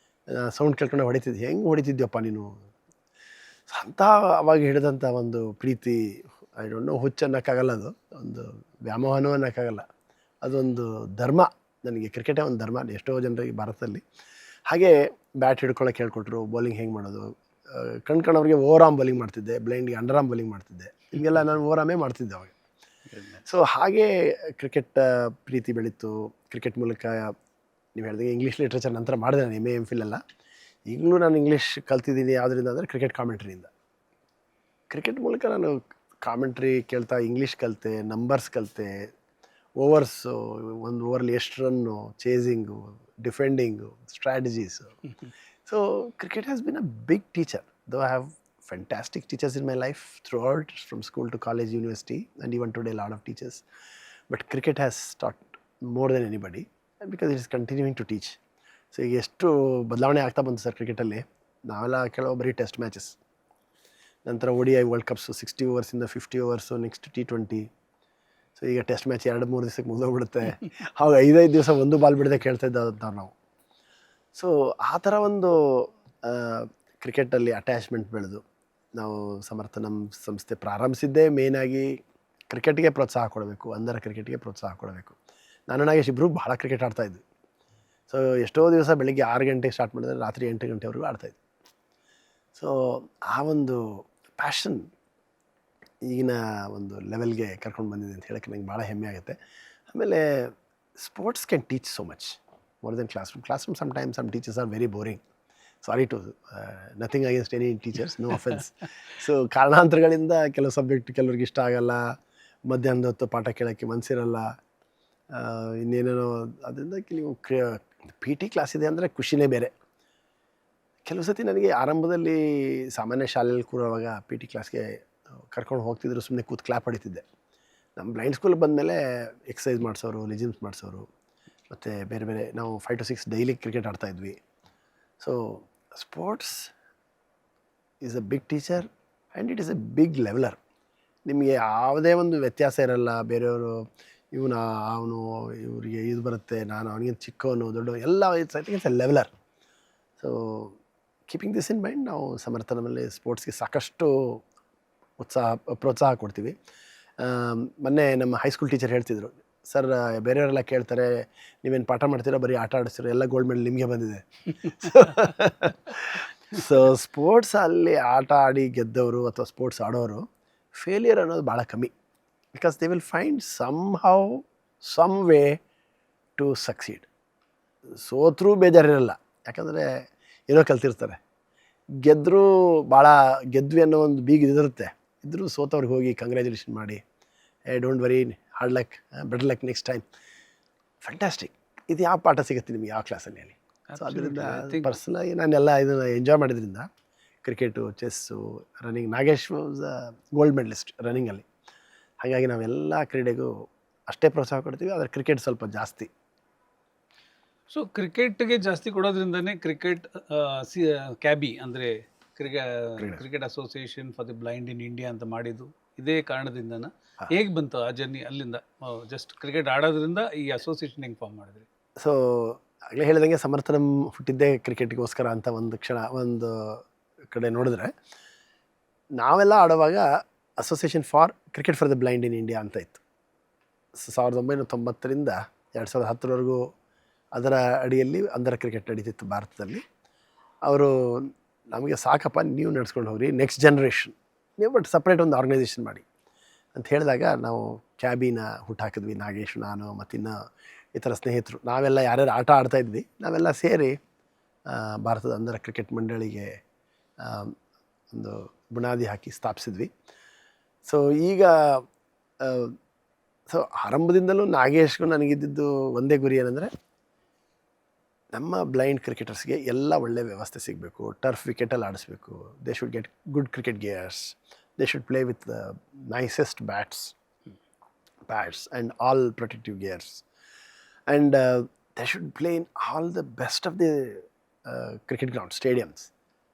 ಸೌಂಡ್ ಕೇಳ್ಕೊಂಡು ಹೊಡಿತಿದ್ದೆ. ಹೆಂಗೆ ಹೊಡಿತಿದ್ಯಪ್ಪ ನೀನು ಅಂತ. ಅವಾಗ ಹಿಡಿದಂಥ ಒಂದು ಪ್ರೀತಿ, ಐ ಡೋಂಟ್ ನೋ, ಹುಚ್ಚು ಅನ್ನೋಕ್ಕಾಗಲ್ಲ, ಅದು ಒಂದು ವ್ಯಾಮೋಹನೂ ಅನ್ನೋಕ್ಕಾಗಲ್ಲ, ಅದೊಂದು ಧರ್ಮ. ನನಗೆ ಕ್ರಿಕೆಟೇ ಒಂದು ಧರ್ಮ ಎಷ್ಟೋ ಜನರಿಗೆ ಭಾರತದಲ್ಲಿ. ಹಾಗೆ ಬ್ಯಾಟ್ ಹಿಡ್ಕೊಳ್ಳೋಕೆ ಹೇಳ್ಕೊಟ್ರು, ಬೌಲಿಂಗ್ ಹೆಂಗೆ ಮಾಡೋದು. ಕಣ್ಕಣವ್ರಿಗೆ ಓವರ್ ಆರ್ಮ್ ಬೌಲಿಂಗ್ ಮಾಡ್ತಿದ್ದೆ, ಬ್ಲೈಂಡ್ಗೆ ಅಂಡರ್ ಆರ್ಮ್ ಬೌಲಿಂಗ್ ಮಾಡ್ತಿದ್ದೆ. ಹಿಂಗೆಲ್ಲ ನಾನು ಓವರ್ ಆರ್ಮೇ ಮಾಡ್ತಿದ್ದೆ ಅವಾಗ. ಸೊ ಹಾಗೆ ಕ್ರಿಕೆಟ್ ಪ್ರೀತಿ ಬೆಳೀತು. ಕ್ರಿಕೆಟ್ ಮೂಲಕ ನೀವು ಹೇಳಿದಂಗೆ ಇಂಗ್ಲೀಷ್ ಲಿಟ್ರೇಚರ್ ನಂತರ ಮಾಡಿದೆ ನಾನು MA MPhil ಎಲ್ಲ. ಈಗಲೂ ನಾನು ಇಂಗ್ಲೀಷ್ ಕಲ್ತಿದ್ದೀನಿ ಯಾವುದರಿಂದ ಅಂದರೆ ಕ್ರಿಕೆಟ್ ಕಾಮೆಂಟ್ರಿಯಿಂದ. ಕ್ರಿಕೆಟ್ ಮೂಲಕ ನಾನು ಕಾಮೆಂಟ್ರಿ ಕೇಳ್ತಾ ಇಂಗ್ಲೀಷ್ ಕಲಿತೆ, ನಂಬರ್ಸ್ ಕಲಿತೆ, ಓವರ್ಸು, ಒಂದು ಓವರ್ಲಿ ಎಷ್ಟು run, chasing, defending, strategies. So cricket has been a big teacher. Though I have fantastic teachers in my life throughout, from school to college, university, and even today a lot of teachers. But cricket has taught more than anybody, and because it is continuing to teach. So ಈಗ ಎಷ್ಟು ಬದಲಾವಣೆ ಆಗ್ತಾ ಬಂತು sir ಕ್ರಿಕೆಟಲ್ಲಿ. ನಾವೆಲ್ಲ ಕೆಲವು ಬರೀ test matches, ನಂತರ ODI world cups 60 ಓವರ್ಸಿಂದ 50 overs, next T20. So ಈಗ ಟೆಸ್ಟ್ ಮ್ಯಾಚ್ 2-3 ದಿವಸಕ್ಕೆ ಮುಗಿದೋಗ್ಬಿಡುತ್ತೆ. ಅವಾಗ 5 ದಿವಸ ಒಂದು ಬಾಲ್ ಬಿಡದೆ ಕೇಳ್ತಾ ಇದ್ದವ್ರು ನಾವು. ಸೊ ಆ ಥರ ಒಂದು ಕ್ರಿಕೆಟಲ್ಲಿ ಅಟ್ಯಾಚ್ಮೆಂಟ್ ಬೆಳೆದು ನಾವು ಸಮರ್ಥ ನಮ್ಮ ಸಂಸ್ಥೆ ಪ್ರಾರಂಭಿಸಿದ್ದೇ ಮೇಯ್ನಾಗಿ ಕ್ರಿಕೆಟ್ಗೆ ಪ್ರೋತ್ಸಾಹ ಕೊಡಬೇಕು, ಅಂಧರ ಕ್ರಿಕೆಟ್ಗೆ ಪ್ರೋತ್ಸಾಹ ಕೊಡಬೇಕು. ನಾನು ನಾಗೇಶ್ ಇಬ್ಬರು ಭಾಳ ಕ್ರಿಕೆಟ್ ಆಡ್ತಾಯಿದ್ವಿ. ಸೊ ಎಷ್ಟೋ ದಿವಸ ಬೆಳಿಗ್ಗೆ 6 ಗಂಟೆಗೆ ಸ್ಟಾರ್ಟ್ ಮಾಡಿದ್ರೆ ರಾತ್ರಿ 8 ಗಂಟೆವರೆಗೂ ಆಡ್ತಾಯಿದ್ವಿ. ಸೊ ಆ ಒಂದು ಪ್ಯಾಷನ್ ಈಗಿನ ಒಂದು ಲೆವೆಲ್ಗೆ ಕರ್ಕೊಂಡು ಬಂದಿದೆ ಅಂತ ಹೇಳೋಕ್ಕೆ ನಂಗೆ ಭಾಳ ಹೆಮ್ಮೆ ಆಗುತ್ತೆ. ಆಮೇಲೆ sports can teach so much more then class room sometimes some teachers are very boring. Sorry to nothing against any teachers, no offence. So ಕಾರಣಾಂತರಗಳಿಂದ ಕೆಲವು ಸಬ್ಜೆಕ್ಟ್ ಕೆಲವ್ರಿಗೆ ಇಷ್ಟ ಆಗಲ್ಲ, ಮಧ್ಯಾಹ್ನದ ಹೊತ್ತು ಪಾಠ ಕೇಳೋಕ್ಕೆ ಮನಸ್ಸಿರಲ್ಲ, ಇನ್ನೇನೇನೋ. ಅದರಿಂದ ನೀವು PT ಕ್ಲಾಸ್ ಇದೆ ಅಂದರೆ ಖುಷಿನೇ ಬೇರೆ. ಕೆಲವು ಸತಿ ನನಗೆ ಆರಂಭದಲ್ಲಿ ಸಾಮಾನ್ಯ ಶಾಲೆಯಲ್ಲಿ ಕೂರುವಾಗ PT ಕ್ಲಾಸ್ಗೆ ಕರ್ಕೊಂಡು ಹೋಗ್ತಿದ್ರು, ಸುಮ್ಮನೆ ಕೂತು ಕ್ಲಾಪ್ ಹೊಡಿತಿದ್ದೆ. ನಮ್ಮ ಬ್ಲೈಂಡ್ ಸ್ಕೂಲಿಗೆ ಬಂದಮೇಲೆ ಎಕ್ಸಸೈಸ್ ಮಾಡಿಸೋರು, ಲಿಜಿಮ್ಸ್ ಮಾಡಿಸೋರು, ಮತ್ತು ಬೇರೆ ಬೇರೆ ನಾವು 5 to 6 ಡೈಲಿ ಕ್ರಿಕೆಟ್ ಆಡ್ತಾಯಿದ್ವಿ. So sports is a big teacher and it is a big leveller. ನಿಮಗೆ ಯಾವುದೇ ಒಂದು ವ್ಯತ್ಯಾಸ ಇರಲ್ಲ. ಬೇರೆಯವರು ಅವನು ಇವರಿಗೆ ಇದು ಬರುತ್ತೆ, ನಾನು ಅವನಿಗಿಂತ ಚಿಕ್ಕವನು ದೊಡ್ಡವನು, ಎಲ್ಲ it's A leveller. So keeping this in mind ನಾವು ಸಮರ್ಥನದಲ್ಲಿ ಸ್ಪೋರ್ಟ್ಸ್ಗೆ ಸಾಕಷ್ಟು ಪ್ರೋತ್ಸಾಹ ಕೊಡ್ತೀವಿ. ಮೊನ್ನೆ ನಮ್ಮ ಹೈಸ್ಕೂಲ್ ಟೀಚರ್ ಹೇಳ್ತಿದ್ರು, ಸರ್ ಬೇರೆಯವರೆಲ್ಲ ಕೇಳ್ತಾರೆ ನೀವೇನು ಪಾಠ ಮಾಡ್ತೀರೋ ಬರೀ ಆಟ ಆಡಿಸ್ತೀರೋ, ಎಲ್ಲ ಗೋಲ್ಡ್ ಮೆಡಲ್ ನಿಮಗೆ ಬಂದಿದೆ. ಸೊ ಸ್ಪೋರ್ಟ್ಸ್ ಅಲ್ಲಿ ಆಟ ಆಡಿ ಗೆದ್ದವರು ಅಥವಾ ಸ್ಪೋರ್ಟ್ಸ್ ಆಡೋರು ಫೇಲಿಯರ್ ಅನ್ನೋದು ಭಾಳ ಕಮ್ಮಿ. Because they will find some way to succeed. ಸೋತ್ರೂ ಬೇಜಾರಿರಲ್ಲ, ಯಾಕಂದರೆ ಏನೋ ಕಲ್ತಿರ್ತಾರೆ. ಗೆದ್ವಿ ಅನ್ನೋ ಒಂದು ಬೀಗ ಇದಿರುತ್ತೆ. ಇದ್ದರೂ ಸೋತವ್ರಿಗೆ ಹೋಗಿ ಕಂಗ್ರ್ಯಾಚುಲೇಷನ್ ಮಾಡಿ, don't worry, hard luck, better luck next time. Fantastic. ಇದು ಯಾವ ಪಾಠ ಸಿಗುತ್ತೆ ನಿಮಗೆ ಯಾವ ಕ್ಲಾಸಲ್ಲಿ ಹೇಳಿ? ಸೊ ಅದರಿಂದ ಪರ್ಸನಲಾಗಿ ನಾನೆಲ್ಲ ಇದನ್ನು ಎಂಜಾಯ್ ಮಾಡಿದ್ರಿಂದ cricket, chess, running. Nagesh was gold medalist ರನ್ನಿಂಗಲ್ಲಿ. ಹಾಗಾಗಿ ನಾವೆಲ್ಲ ಕ್ರೀಡೆಗೂ ಅಷ್ಟೇ ಪ್ರೋತ್ಸಾಹ ಕೊಡ್ತೀವಿ, ಆದರೆ ಕ್ರಿಕೆಟ್ ಸ್ವಲ್ಪ ಜಾಸ್ತಿ. ಸೊ ಕ್ರಿಕೆಟ್ಗೆ ಜಾಸ್ತಿ ಕೊಡೋದ್ರಿಂದನೇ ಕ್ರಿಕೆಟ್ ಕ್ಯಾಬಿ ಅಂದರೆ cricket association for the blind in India ಅಂತ ಮಾಡಿದ್ದು ಇದೇ ಕಾರಣದಿಂದನ. ಹೇಗೆ ಬಂತು ಆ ಜರ್ನಿ ಅಲ್ಲಿಂದ? ಜಸ್ಟ್ ಕ್ರಿಕೆಟ್ ಆಡೋದ್ರಿಂದ ಈ ಅಸೋಸಿಯೇಷನ್ ಹೆಂಗೆ ಫಾರ್ಮ್ ಮಾಡಿದ್ರಿ? ಸೊ ಆಗಲೇ ಹೇಳಿದಂಗೆ ಸಮರ್ಥನಂ ಹುಟ್ಟಿದ್ದೇ ಕ್ರಿಕೆಟ್ಗೋಸ್ಕರ ಅಂತ ಒಂದು ಕಡೆ ನೋಡಿದ್ರೆ, ನಾವೆಲ್ಲ ಆಡುವಾಗ association for cricket for the blind in India ಅಂತ ಇತ್ತು. 1990ರಿಂದ 2010ವರೆಗೂ ಅದರ ಅಡಿಯಲ್ಲಿ ಅಂಧರ ಕ್ರಿಕೆಟ್ ನಡೀತಿತ್ತು ಭಾರತದಲ್ಲಿ. ಅವರು ನಮಗೆ ಸಾಕಪ್ಪ ನೀವು ನಡೆಸ್ಕೊಂಡು ಹೋಗ್ರಿ, ನೆಕ್ಸ್ಟ್ ಜನ್ರೇಷನ್ ನೀವು ಬಟ್ ಸಪ್ರೇಟ್ ಒಂದು ಆರ್ಗನೈಸೇಷನ್ ಮಾಡಿ ಅಂತ ಹೇಳಿದಾಗ ನಾವು ಕ್ಯಾಬಿನ ಹುಟ್ಟಾಕಿದ್ವಿ. ನಾಗೇಶ್, ನಾನು ಮತ್ತಿನ್ನು ಇತರ ಸ್ನೇಹಿತರು, ನಾವೆಲ್ಲ ಯಾರ್ಯಾರು ಆಟ ಆಡ್ತಾಯಿದ್ವಿ ನಾವೆಲ್ಲ ಸೇರಿ ಭಾರತದ ಅಂಧರ ಕ್ರಿಕೆಟ್ ಮಂಡಳಿಗೆ ಒಂದು ಬುನಾದಿ ಹಾಕಿ ಸ್ಥಾಪಿಸಿದ್ವಿ. ಸೊ ಈಗ ಸೊ ಆರಂಭದಿಂದಲೂ ನಾಗೇಶ್ಗೂ ನನಗಿದ್ದಿದ್ದು ಒಂದೇ ಗುರಿ ಏನಂದರೆ ನಮ್ಮ ಬ್ಲೈಂಡ್ ಕ್ರಿಕೆಟರ್ಸ್ಗೆ ಎಲ್ಲ ಒಳ್ಳೆ ವ್ಯವಸ್ಥೆ ಸಿಗಬೇಕು, ಟರ್ಫ್ ವಿಕೆಟಲ್ಲಿ ಆಡಿಸ್ಬೇಕು, they should get good cricket gears, they should play with nicest bats and all protective gears and they should play in all the best of the cricket ground stadiums.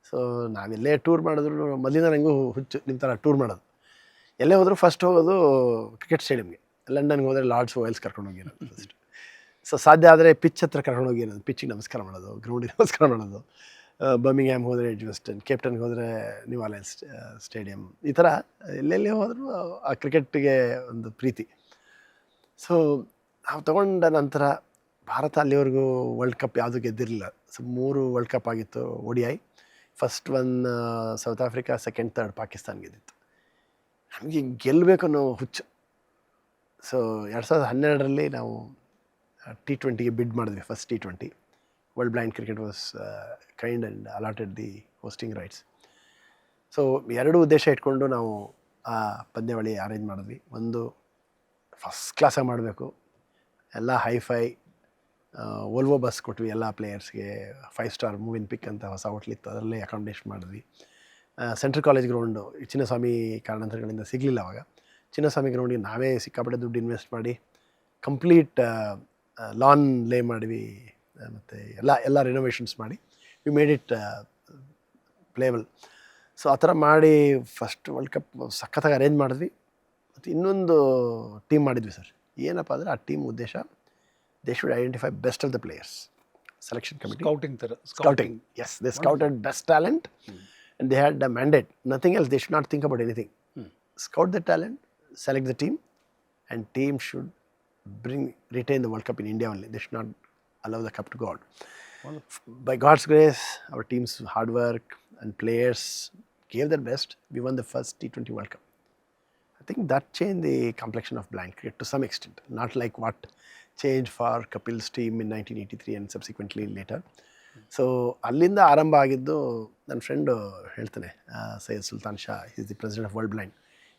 So ನಾವೆಲ್ಲೇ tour ಮಾಡಿದ್ರು ಮೊದಲಿಂದ ನನಗೂ ಹುಚ್ಚು ನಿಮ್ಮ ಥರ tour ಮಾಡೋದು. ಎಲ್ಲೇ ಹೋದರೂ ಫಸ್ಟ್ ಹೋಗೋದು ಕ್ರಿಕೆಟ್ ಸ್ಟೇಡಿಯಮ್ಗೆ. ಲಂಡನ್ಗೆ ಹೋದರೆ ಲಾರ್ಡ್ಸ್ ವೈಲ್ಸ್ ಕರ್ಕೊಂಡು ಹೋಗಿರೋದು ಫಸ್ಟ್. ಸೊ ಸಾಧ್ಯ ಆದರೆ ಪಿಚ್ ಹತ್ರ ಕರ್ಕೊಂಡು ಹೋಗಿರೋದು, ಪಿಚ್ಚಿಗೆ ನಮಸ್ಕಾರ ಮಾಡೋದು, ಗ್ರೌಂಡಿಗೆ ನಮಸ್ಕಾರ ಮಾಡೋದು. ಬರ್ಮಿಂಗ್ಹ್ಯಾಮ್ ಹೋದರೆ ಎಡ್ಜ್ವೆಸ್ಟನ್, ಕೇಪ್ಟನ್ಗೆ ಹೋದರೆ ನ್ಯೂ ಆರ್ಲಿಯನ್ಸ್ ಸ್ಟೇಡಿಯಂ, ಈ ಥರ ಎಲ್ಲೆಲ್ಲಿ ಹೋದರೂ ಆ ಕ್ರಿಕೆಟ್ಗೆ ಒಂದು ಪ್ರೀತಿ. ಸೊ ನಾವು ತಗೊಂಡ ನಂತರ ಭಾರತ ಅಲ್ಲಿವರೆಗೂ ವರ್ಲ್ಡ್ ಕಪ್ ಯಾವುದೂ ಗೆದ್ದಿರಲಿಲ್ಲ. ಸೊ 3 ವರ್ಲ್ಡ್ ಕಪ್ ಆಗಿತ್ತು. ODI first won South Africa, second third Pakistan ಗೆದ್ದಿತ್ತು. ನಮಗೆ ಗೆಲ್ಲಬೇಕು ಅನ್ನೋ ಹುಚ್ಚು. ಸೊ 2012ರಲ್ಲಿ ನಾವು T20ಗೆ ಬಿಡ್ ಮಾಡಿದ್ವಿ. First T20 world Blind cricket was kind and allotted the hosting rights. So 2 ಉದ್ದೇಶ ಇಟ್ಕೊಂಡು ನಾವು ಆ ಪಂದ್ಯಾವಳಿ ಅರೇಂಜ್ ಮಾಡಿದ್ವಿ. ಒಂದು ಫಸ್ಟ್ ಕ್ಲಾಸಾಗಿ ಮಾಡಬೇಕು, ಎಲ್ಲ ಹೈಫೈ ವೋಲ್ವೋ ಬಸ್ ಕೊಟ್ವಿ ಎಲ್ಲ ಪ್ಲೇಯರ್ಸ್ಗೆ. 5 ಸ್ಟಾರ್ ಮೂವಿನ್ ಪಿಕ್ ಅಂತ ಹೊಸ ಹೋಟ್ಲಿತ್ತು, ಅದರಲ್ಲೇ ಅಕಾಮಿಡೇಷನ್ ಮಾಡಿದ್ವಿ. ಸೆಂಟ್ರಲ್ ಕಾಲೇಜ್ ಗ್ರೌಂಡು ಚಿನ್ನಸ್ವಾಮಿ ಕಾರಣಾಂತರಗಳಿಂದ ಸಿಗಲಿಲ್ಲ ಅವಾಗ. ಚಿನ್ನಸ್ವಾಮಿ ಗ್ರೌಂಡಿಗೆ ನಾವೇ ಸಿಕ್ಕಾಪಟ್ಟೆ ದುಡ್ಡು ಇನ್ವೆಸ್ಟ್ ಮಾಡಿ ಕಂಪ್ಲೀಟ್ ಲಾನ್ ಲೇ ಮಾಡಿದ್ವಿ ಮತ್ತು ಎಲ್ಲ ರಿನೋವೇಷನ್ಸ್ ಮಾಡಿ ವಿ ಮೇಡ್ ಇಟ್ ಪ್ಲೇಬಲ್. ಸೊ ಆ ಥರ ಮಾಡಿ ಫಸ್ಟ್ ವರ್ಲ್ಡ್ ಕಪ್ ಸಖತ್ತಾಗಿ ಅರೇಂಜ್ ಮಾಡಿದ್ವಿ. ಮತ್ತು ಇನ್ನೊಂದು ಟೀಮ್ ಮಾಡಿದ್ವಿ ಸರ್. ಏನಪ್ಪ ಅಂದರೆ ಆ ಟೀಮ್ ಉದ್ದೇಶ, they should identify best of the players. Selection committee scouting, yes, they scouted best talent and they had a mandate, nothing else. They should not think about anything. Scout the talent, select the team, and team should retain the World Cup in India only. They should not allow the cup to go out. By God's grace, our team's hard work and players gave their best. We won the first T20 World Cup. I think that changed the complexion of blind cricket to some extent. Not like what changed for Kapil's team in 1983 and subsequently later. So ಅಲ್ಲಿಂದ ಆರಂಭ ಆಗಿದ್ದು. ನನ್ನ friend ಹೇಳ್ತಾನೆ, Syed Sultan Shah, is the president of world blind.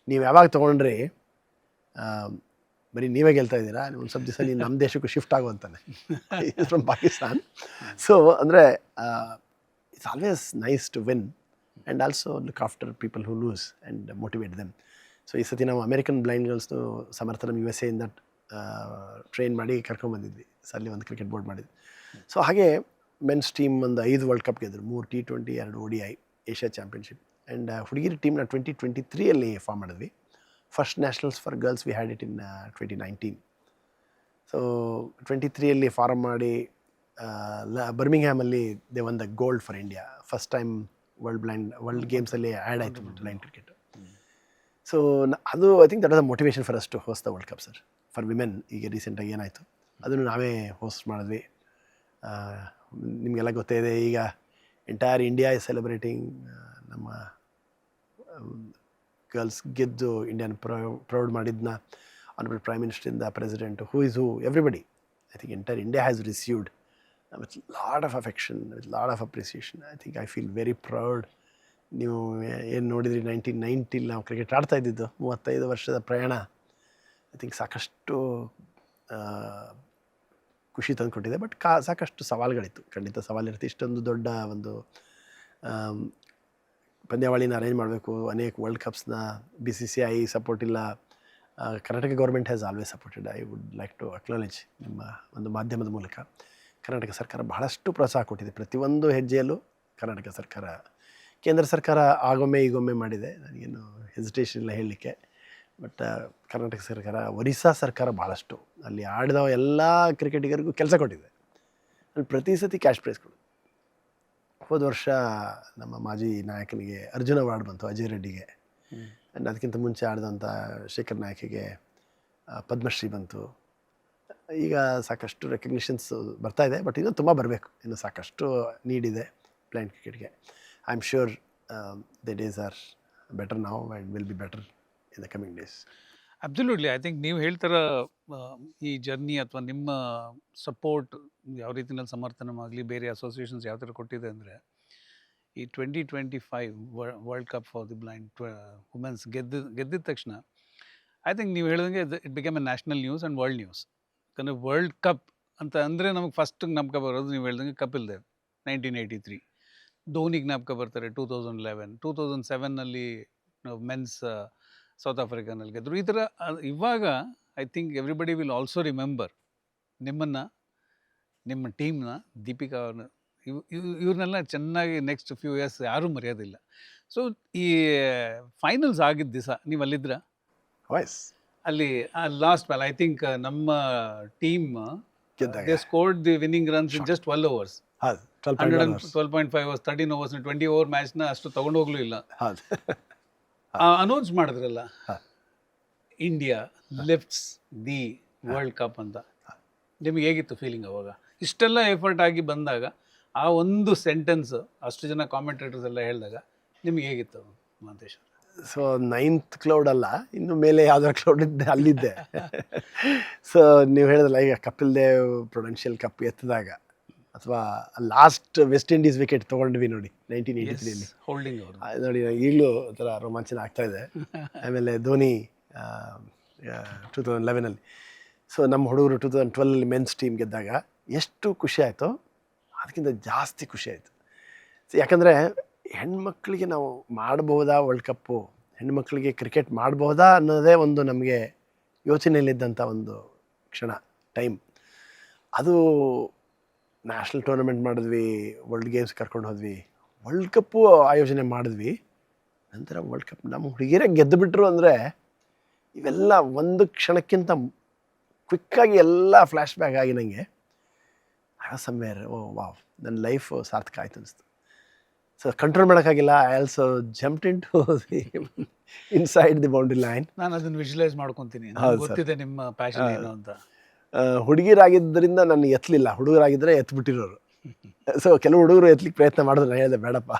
ನೀವು ಯಾವಾಗ ತೊಗೊಂಡ್ರಿ ಬರೀ ನೀವೇ ಗೆಲ್ತಾ ಇದ್ದೀರಾ, ಒಂದು ಸ್ವಲ್ಪ ದಿವಸ ನೀನು ನಮ್ಮ ದೇಶಕ್ಕೂ ಶಿಫ್ಟ್ ಆಗು ಅಂತಾನೆ. Is from Pakistan. ಸೊ ಅಂದರೆ it's always nice to win and also look after people who lose and motivate them. So ಈ ಸತಿ ನಾವು ಅಮೆರಿಕನ್ ಬ್ಲೈಂಡ್ ಗರ್ಲ್ಸ್ನು ಸಮರ್ಥನ USA ಇಂದ ಟ್ರೈನ್ ಮಾಡಿ ಕರ್ಕೊಂಡ್ಬಂದಿದ್ವಿ. ಸೊ ಅಲ್ಲಿ ಒಂದು ಕ್ರಿಕೆಟ್ ಬೋರ್ಡ್ ಮಾಡಿದ್ವಿ. ಸೊ ಹಾಗೆ ಮೆನ್ಸ್ ಟೀಮ್ ಒಂದು 5 ವರ್ಲ್ಡ್ ಕಪ್ ಗೆದ್ದರು, 3 T20, 2 ODI, Asia championship. And ಹುಡುಗಿರ ಟೀಮ್ನ 2023ಯಲ್ಲಿ ಫಾರ್ಮ್ ಮಾಡಿದ್ವಿ. First nationals for girls we had it in 2019. So 23ಯಲ್ಲಿ ಫಾರ್ಮ್ ಮಾಡಿ ಬರ್ಮಿಂಗ್ಹ್ಯಾಮಲ್ಲಿ they won the gold for India. First time world ಗೇಮ್ಸಲ್ಲಿ ಆ್ಯಡ್ ಆಯಿತು ಬ್ಲೈಂಡ್ ಕ್ರಿಕೆಟ್. ಸೊ ಅದು I think that was the motivation for us to host the world cup sir, for women. ಈಗ ರೀಸೆಂಟಾಗಿ ಏನಾಯಿತು ಅದನ್ನು ನಾವೇ ಹೋಸ್ಟ್ ಮಾಡಿದ್ವಿ. ನಿಮಗೆಲ್ಲ ಗೊತ್ತೇ ಇದೆ, ಈಗ ಎಂಟೈರ್ ಇಂಡಿಯಾ ಇಸ್ ಸೆಲೆಬ್ರೇಟಿಂಗ್ ನಮ್ಮ ಗರ್ಲ್ಸ್ ಗೆದ್ದು ಇಂಡಿಯನ್ ಪ್ರೌಡ್ ಮಾಡಿದ್ದನ್ನ ಆನರಬಲ್ ಪ್ರೈಮ್ ಮಿನಿಸ್ಟರಿಂದ president, who everybody. I think entire India has received with lot of affection, with lot of appreciation. I think I feel very proud. ನೀವು ಏನು ನೋಡಿದ್ರಿ 1990 ನಾವು cricket ಆಡ್ತಾ ಇದ್ದಿದ್ದು, 35 ವರ್ಷದ ಪ್ರಯಾಣ ಐ ಥಿಂಕ್ ಸಾಕಷ್ಟು ಖುಷಿ ತಂದುಕೊಟ್ಟಿದೆ. ಬಟ್ ಸಾಕಷ್ಟು ಸವಾಲುಗಳಿತ್ತು, ಖಂಡಿತ ಸವಾಲಿರುತ್ತೆ. ಇಷ್ಟೊಂದು ದೊಡ್ಡ ಒಂದು ಪಂದ್ಯಾವಳಿನ ಅರೇಂಜ್ ಮಾಡಬೇಕು, ಅನೇಕ ವರ್ಲ್ಡ್ ಕಪ್ಸ್ನ BCCI ಸಪೋರ್ಟ್ ಇಲ್ಲ. Karnataka government has always supported. I would like to acknowledge ನಿಮ್ಮ ಒಂದು ಮಾಧ್ಯಮದ ಮೂಲಕ ಕರ್ನಾಟಕ ಸರ್ಕಾರ ಬಹಳಷ್ಟು ಪ್ರೋತ್ಸಾಹ ಕೊಟ್ಟಿದೆ ಪ್ರತಿಯೊಂದು ಹೆಜ್ಜೆಯಲ್ಲೂ. ಕರ್ನಾಟಕ ಸರ್ಕಾರ, ಕೇಂದ್ರ ಸರ್ಕಾರ ಆಗೊಮ್ಮೆ ಈಗೊಮ್ಮೆ ಮಾಡಿದೆ, ನನಗೇನು ಹೆಸಿಟೇಷನ್ ಇಲ್ಲ ಹೇಳಲಿಕ್ಕೆ. ಬಟ್ ಕರ್ನಾಟಕ ಸರ್ಕಾರ, ಒರಿಸ್ಸಾ ಸರ್ಕಾರ ಭಾಳಷ್ಟು ಅಲ್ಲಿ ಆಡಿದ ಎಲ್ಲ ಕ್ರಿಕೆಟಿಗರಿಗೂ ಕೆಲಸ ಕೊಟ್ಟಿದೆ. ಅಲ್ಲಿ ಪ್ರತಿ ಸತಿ ಕ್ಯಾಶ್ ಪ್ರೈಸ್ ಕೊಡು. ಹೋದ ವರ್ಷ ನಮ್ಮ ಮಾಜಿ ನಾಯಕನಿಗೆ ಅರ್ಜುನ ಅವಾರ್ಡ್ ಬಂತು, ಅಜಯ್ ರೆಡ್ಡಿಗೆ. ಆ್ಯಂಡ್ ಅದಕ್ಕಿಂತ ಮುಂಚೆ ಆಡಿದಂಥ ಶೇಖರ್ ನಾಯ್ಕಿಗೆ ಪದ್ಮಶ್ರೀ ಬಂತು. ಈಗ ಸಾಕಷ್ಟು ರೆಕಗ್ನಿಷನ್ಸ್ ಬರ್ತಾ ಇದೆ, ಬಟ್ ಇನ್ನೂ ತುಂಬ ಬರಬೇಕು, ಇನ್ನು ಸಾಕಷ್ಟು ನೀಡ್ ಇದೆ ಬ್ಲೈಂಡ್ ಕ್ರಿಕೆಟ್ಗೆ. I am sure the days are better now and will be better in the coming days. Absolutely. I think ನೀವು ಹೇಳ್ತಾರ ಈ ಜರ್ನಿ ಅಥವಾ ನಿಮ್ಮ ಸಪೋರ್ಟ್ ಯಾವ ರೀತಿಯಲ್ಲಿ ಸಮರ್ಥನವಾಗಲಿ, ಬೇರೆ ಅಸೋಸಿಯೇಷನ್ಸ್ ಯಾವ ಥರ ಕೊಟ್ಟಿದೆ ಅಂದರೆ, ಈ 2025 world cup for the blind women's ಗೆದ್ದಿದ ತಕ್ಷಣ ಐ ಥಿಂಕ್ ನೀವು ಹೇಳಿದಂಗೆ it become a national news and world news. ಯಾಕಂದರೆ ವರ್ಲ್ಡ್ ಕಪ್ ಅಂತ ಅಂದರೆ ನಮಗೆ ಫಸ್ಟ್ ಜ್ಞಾಪಕ ಬರೋದು ನೀವು ಹೇಳ್ದಂಗೆ ಕಪಿಲ್ ದೇವ್ 1983, ಧೋನಿ ಜ್ಞಾಪಕ ಬರ್ತಾರೆ 2011, 2007ನಲ್ಲಿ ಮೆನ್ಸ್ ಸೌತ್ ಆಫ್ರಿಕಾನಲ್ಲಿ ಗೆದ್ದರು. ಈ ಥರ ಇವಾಗ I think everybody will also remember ನಿಮ್ಮನ್ನು, ನಿಮ್ಮ ಟೀಮ್ನ, ದೀಪಿಕಾ ಅವ್ರನ್ನ, ಇವ್ರನ್ನೆಲ್ಲ ಚೆನ್ನಾಗಿ ನೆಕ್ಸ್ಟ್ ಫ್ಯೂ ಇಯರ್ಸ್ ಯಾರೂ ಮರೆಯೋದಿಲ್ಲ. ಸೊ ಈ ಫೈನಲ್ಸ್ ಆಗಿದ್ದ ದಿವಸ ನೀವು ಅಲ್ಲಿದ್ರ? ವಾಯ್ಸ್ ಅಲ್ಲಿ ಲಾಸ್ಟ್ ಬಾಲ್ ಐ ಥಿಂಕ್ ನಮ್ಮ ಟೀಮ್ ಗೆದ್ದಾಗ they scored the winning runs in just 12 overs. ಹೌದು, 12.5 overs, 13 overs, 20 over ಮ್ಯಾಚ್ನ ಅಷ್ಟು ತೊಗೊಂಡೋಗ್ಲೂ ಇಲ್ಲ. ಹೌದು. ಅನೌನ್ಸ್ ಮಾಡಿದ್ರಲ್ಲ, India lifts the world cup ಅಂತ. ನಿಮಗೆ ಹೇಗಿತ್ತು ಫೀಲಿಂಗ್ ಅವಾಗ? ಇಷ್ಟೆಲ್ಲ ಎಫರ್ಟ್ ಆಗಿ ಬಂದಾಗ ಆ ಒಂದು ಸೆಂಟೆನ್ಸ್ ಅಷ್ಟು ಜನ ಕಾಮೆಂಟೇಟರ್ಸ್ ಎಲ್ಲ ಹೇಳಿದಾಗ ನಿಮ್ಗೆ ಹೇಗಿತ್ತು ಮಹಂತೇಶ್? ಸೊ 9th ಕ್ಲೌಡ್ ಅಲ್ಲ, ಇನ್ನು ಮೇಲೆ ಯಾವ್ದಾರು ಕ್ಲೌಡ್ ಇದ್ದೆ ಅಲ್ಲಿದ್ದೆ. ಸೊ ನೀವು ಹೇಳಿದ್ರಲ್ಲ, ಈಗ ಕಪಿಲ್ ದೇವ್ ಪ್ರೊಡೆನ್ಷಿಯಲ್ ಕಪ್ ಎತ್ತಿದಾಗ, ಅಥವಾ ಲಾಸ್ಟ್ ವೆಸ್ಟ್ ಇಂಡೀಸ್ ವಿಕೆಟ್ ತೊಗೊಂಡ್ವಿ ನೋಡಿ 1983 ಹೋಲ್ಡಿಂಗ್ ಅವರು ನೋಡಿ, ಈಗಲೂ ಒಂಥರ ರೋಮಾಂಚನ ಆಗ್ತಾ ಇದೆ. ಆಮೇಲೆ ಧೋನಿ 2011 ಸೊ ನಮ್ಮ ಹುಡುಗರು 2012 ಮೆನ್ಸ್ ಟೀಮ್ ಗೆದ್ದಾಗ ಎಷ್ಟು ಖುಷಿ ಆಯಿತು, ಅದಕ್ಕಿಂತ ಜಾಸ್ತಿ ಖುಷಿ ಆಯಿತು. ಯಾಕಂದರೆ ಹೆಣ್ಮಕ್ಳಿಗೆ ನಾವು ಮಾಡಬಹುದಾ ವರ್ಲ್ಡ್ ಕಪ್ಪು, ಹೆಣ್ಮಕ್ಳಿಗೆ ಕ್ರಿಕೆಟ್ ಮಾಡಬಹುದಾ ಅನ್ನೋದೇ ಒಂದು ನಮಗೆ ಯೋಚನೆಯಲ್ಲಿದ್ದಂಥ ಒಂದು ಕ್ಷಣ, ಟೈಮ್. ಅದು ನ್ಯಾಷನಲ್ ಟೂರ್ನಮೆಂಟ್ ಮಾಡಿದ್ವಿ, ವರ್ಲ್ಡ್ ಗೇಮ್ಸ್ ಕರ್ಕೊಂಡು ಹೋದ್ವಿ, ವರ್ಲ್ಡ್ ಕಪ್ಪು ಆಯೋಜನೆ ಮಾಡಿದ್ವಿ. ನಂತರ ವರ್ಲ್ಡ್ ಕಪ್ ನಮ್ಮ ಹುಡುಗಿರೇ ಗೆದ್ದು ಬಿಟ್ರು ಅಂದರೆ, ಇವೆಲ್ಲ ಒಂದು ಕ್ಷಣಕ್ಕಿಂತ ಕ್ವಿಕ್ಕಾಗಿ ಎಲ್ಲ ಫ್ಲ್ಯಾಶ್ ಬ್ಯಾಕ್ ಆಗಿ ನನಗೆ ಸಮ್ವೇರ್ ಓ ವಾವ್, ನನ್ನ ಲೈಫ್ ಸಾರ್ಥಕ ಆಯ್ತು ಅನಿಸ್ತು. ಸೊ ಕಂಟ್ರೋಲ್ ಮಾಡೋಕ್ಕಾಗಿಲ್ಲ. I also jumped into inside the boundary line. ನಾನು ಅದನ್ನು ವಿಜುವಲೈಸ್ ಮಾಡ್ಕೊತೀನಿ, ಗೊತ್ತಿದೆ ನಿಮ್ಮ ಪ್ಯಾಷನ್ ಏನು ಅಂತ. ಹುಡುಗಿರಾಗಿದ್ದರಿಂದ ನಾನು ಎತ್ತಲಿಲ್ಲ, ಹುಡುಗರಾಗಿದ್ದರೆ ಎತ್ಬಿಟ್ಟಿರೋರು. ಸೊ ಕೆಲವು ಹುಡುಗರು ಎತ್ತಲಿಕ್ಕೆ ಪ್ರಯತ್ನ ಮಾಡಿದ್ರು, ನಾನು ಹೇಳಿದೆ ಬೇಡಪ್ಪ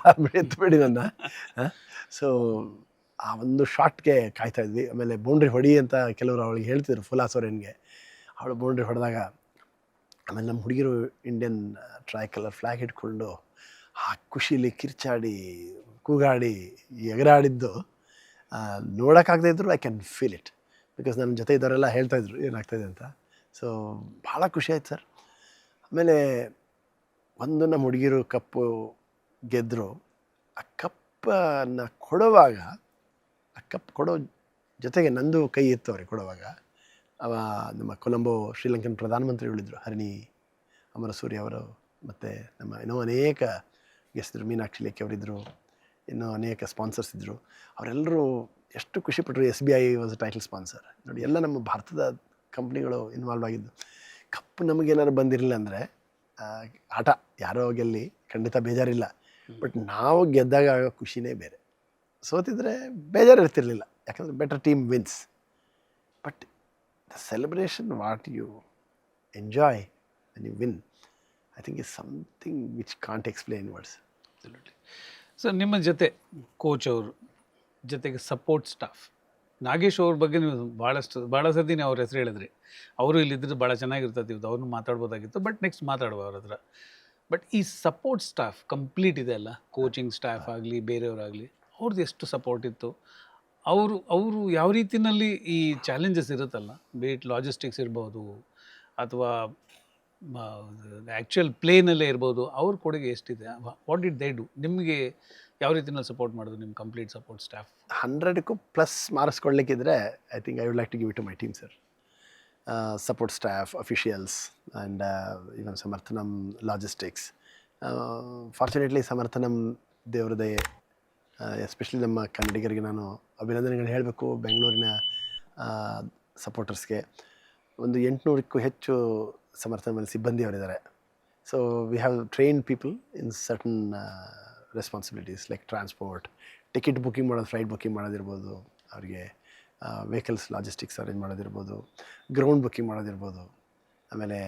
ಎತ್ತಬೇಡಿ ನನ್ನ. ಸೊ ಆ ಒಂದು ಶಾಟ್ಗೆ ಕಾಯ್ತಾ ಇದ್ವಿ. ಆಮೇಲೆ ಬೌಂಡ್ರಿ ಹೊಡಿ ಅಂತ ಕೆಲವರು ಅವಳಿಗೆ ಹೇಳ್ತಿದ್ರು, ಫುಲಾ ಸೋರೆನ್ಗೆ. ಅವಳು ಬೌಂಡ್ರಿ ಹೊಡೆದಾಗ, ಆಮೇಲೆ ನಮ್ಮ ಹುಡುಗಿರು ಇಂಡಿಯನ್ ಟ್ರೈ ಕಲರ್ ಫ್ಲ್ಯಾಗ್ ಹಿಡ್ಕೊಂಡು ಆ ಖುಷಿಲಿ ಕಿರ್ಚಾಡಿ ಕೂಗಾಡಿ ಎಗರಾಡಿದ್ದು ನೋಡೋಕ್ಕಾಗದೇ ಇದ್ರು I can feel it, because ನನ್ನ ಜೊತೆ ಇದ್ದವರೆಲ್ಲ ಹೇಳ್ತಾಯಿದ್ರು ಏನಾಗ್ತಾಯಿದೆ ಅಂತ. ಸೊ ಭಾಳ ಖುಷಿ ಆಯ್ತು ಸರ್. ಆಮೇಲೆ ಒಂದು ನಮ್ಮ ಹುಡುಗಿರು ಕಪ್ಪು ಗೆದ್ದರು. ಆ ಕಪ್ಪನ್ನು ಕೊಡುವಾಗ, ಆ ಕಪ್ ಕೊಡೋ ಜೊತೆಗೆ ನಂದು ಕೈ ಇತ್ತು ಅವ್ರಿಗೆ ಕೊಡುವಾಗ. ಅವ ನಮ್ಮ ಕೊಲಂಬೋ ಶ್ರೀಲಂಕನ್ ಪ್ರಧಾನಮಂತ್ರಿಗಳಿದ್ದರು, ಹರಿಣಿ ಅಮರಸೂರಿ ಅವರು, ಮತ್ತು ನಮ್ಮ ಇನ್ನೂ ಅನೇಕ ಗೆಸ್ಟರು, ಮೀನಾಕ್ಷಿ ಲೇಖಿ ಅವರಿದ್ದರು, ಇನ್ನೂ ಅನೇಕ ಸ್ಪಾನ್ಸರ್ಸ್ ಇದ್ದರು. ಅವರೆಲ್ಲರೂ ಎಷ್ಟು ಖುಷಿಪಟ್ಟರು. SBI was title sponsor. ನೋಡಿ, ಎಲ್ಲ ನಮ್ಮ ಭಾರತದ ಕಂಪ್ನಿಗಳು ಇನ್ವಾಲ್ವ್ ಆಗಿದ್ದು. ಕಪ್ ನಮಗೇನಾದ್ರು ಬಂದಿರಲಿಲ್ಲ ಅಂದರೆ, ಆಟ ಯಾರೋ ಗೆಲ್ಲಿ ಖಂಡಿತ ಬೇಜಾರಿಲ್ಲ, ಬಟ್ ನಾವು ಗೆದ್ದಾಗ ಆಗೋ ಖುಷಿನೇ ಬೇರೆ. ಸೋತಿದ್ರೆ ಬೇಜಾರು ಇರ್ತಿರ್ಲಿಲ್ಲ, ಯಾಕಂದರೆ better team wins. But the celebration what you enjoy when you win, I think is something which can't explain words. So ನಿಮ್ಮ ಜೊತೆ ಕೋಚ್ ಅವರು, ಜೊತೆಗೆ ಸಪೋರ್ಟ್ ಸ್ಟಾಫ್, ನಾಗೇಶ್ ಅವ್ರ ಬಗ್ಗೆ ನೀವು ಭಾಳ ಸತಿ ನೀವು ಅವ್ರ ಹೆಸರು ಹೇಳಿದ್ರಿ. ಅವರು ಇಲ್ಲಿದ್ದರೆ ಭಾಳ ಚೆನ್ನಾಗಿರ್ತದೆ, ಅವ್ರನ್ನೂ ಮಾತಾಡ್ಬೋದಾಗಿತ್ತು, ಬಟ್ ನೆಕ್ಸ್ಟ್ ಮಾತಾಡುವ ಅವ್ರ ಹತ್ರ. ಬಟ್ ಈ ಸಪೋರ್ಟ್ ಸ್ಟಾಫ್ ಕಂಪ್ಲೀಟ್ ಇದೆ ಅಲ್ಲ, ಕೋಚಿಂಗ್ ಸ್ಟಾಫ್ ಆಗಲಿ ಬೇರೆಯವರಾಗಲಿ, ಅವ್ರದ್ದು ಎಷ್ಟು ಸಪೋರ್ಟ್ ಇತ್ತು? ಅವರು ಯಾವ ರೀತಿಯಲ್ಲಿ ಈ ಚಾಲೆಂಜಸ್ ಇರುತ್ತಲ್ಲ, ಬೇಟ್ ಲಾಜಿಸ್ಟಿಕ್ಸ್ ಇರ್ಬೋದು ಅಥವಾ ಆ್ಯಕ್ಚುಯಲ್ ಪ್ಲೇನಲ್ಲೇ ಇರ್ಬೋದು, ಅವ್ರ ಕೊಡುಗೆ ಎಷ್ಟಿದೆ? What did they do? ನಿಮಗೆ ಯಾವ ರೀತಿಯಲ್ಲಿ ಸಪೋರ್ಟ್ ಮಾಡೋದು ನಿಮ್ಮ ಕಂಪ್ಲೀಟ್ ಸಪೋರ್ಟ್ ಸ್ಟಾಫ್? 100ಕ್ಕೂ ಪ್ಲಸ್ ಮಾರ್ಕ್ಸ್ಕೊಳ್ಳಿಕ್ಕಿದ್ರೆ I think I would like to give it to my team sir. Support staff, officials and even Samarthanam logistics. Fortunately Samarthanam ದೇವ್ರದೇ, ಎಸ್ಪೆಷಲಿ ನಮ್ಮ ಕನ್ನಡಿಗರಿಗೆ ನಾನು ಅಭಿನಂದನೆಗಳು ಹೇಳಬೇಕು. ಬೆಂಗಳೂರಿನ ಸಪೋರ್ಟರ್ಸ್ಗೆ ಒಂದು 800ಕ್ಕೂ ಹೆಚ್ಚು ಸಮರ್ಥನದಲ್ಲಿ ಸಿಬ್ಬಂದಿಯವರಿದ್ದಾರೆ. So we have trained people in certain responsibilities like transport, ticket booking ಮಾಡೋದು, ಫ್ಲೈಟ್ ಬುಕ್ಕಿಂಗ್ ಮಾಡೋದಿರ್ಬೋದು, ಅವರಿಗೆ ವೆಹಿಕಲ್ಸ್ ಲಾಜಿಸ್ಟಿಕ್ಸ್ ಅರೇಂಜ್ ಮಾಡೋದಿರ್ಬೋದು, ಗ್ರೌಂಡ್ ಬುಕ್ಕಿಂಗ್ ಮಾಡೋದಿರ್ಬೋದು, ಆಮೇಲೆ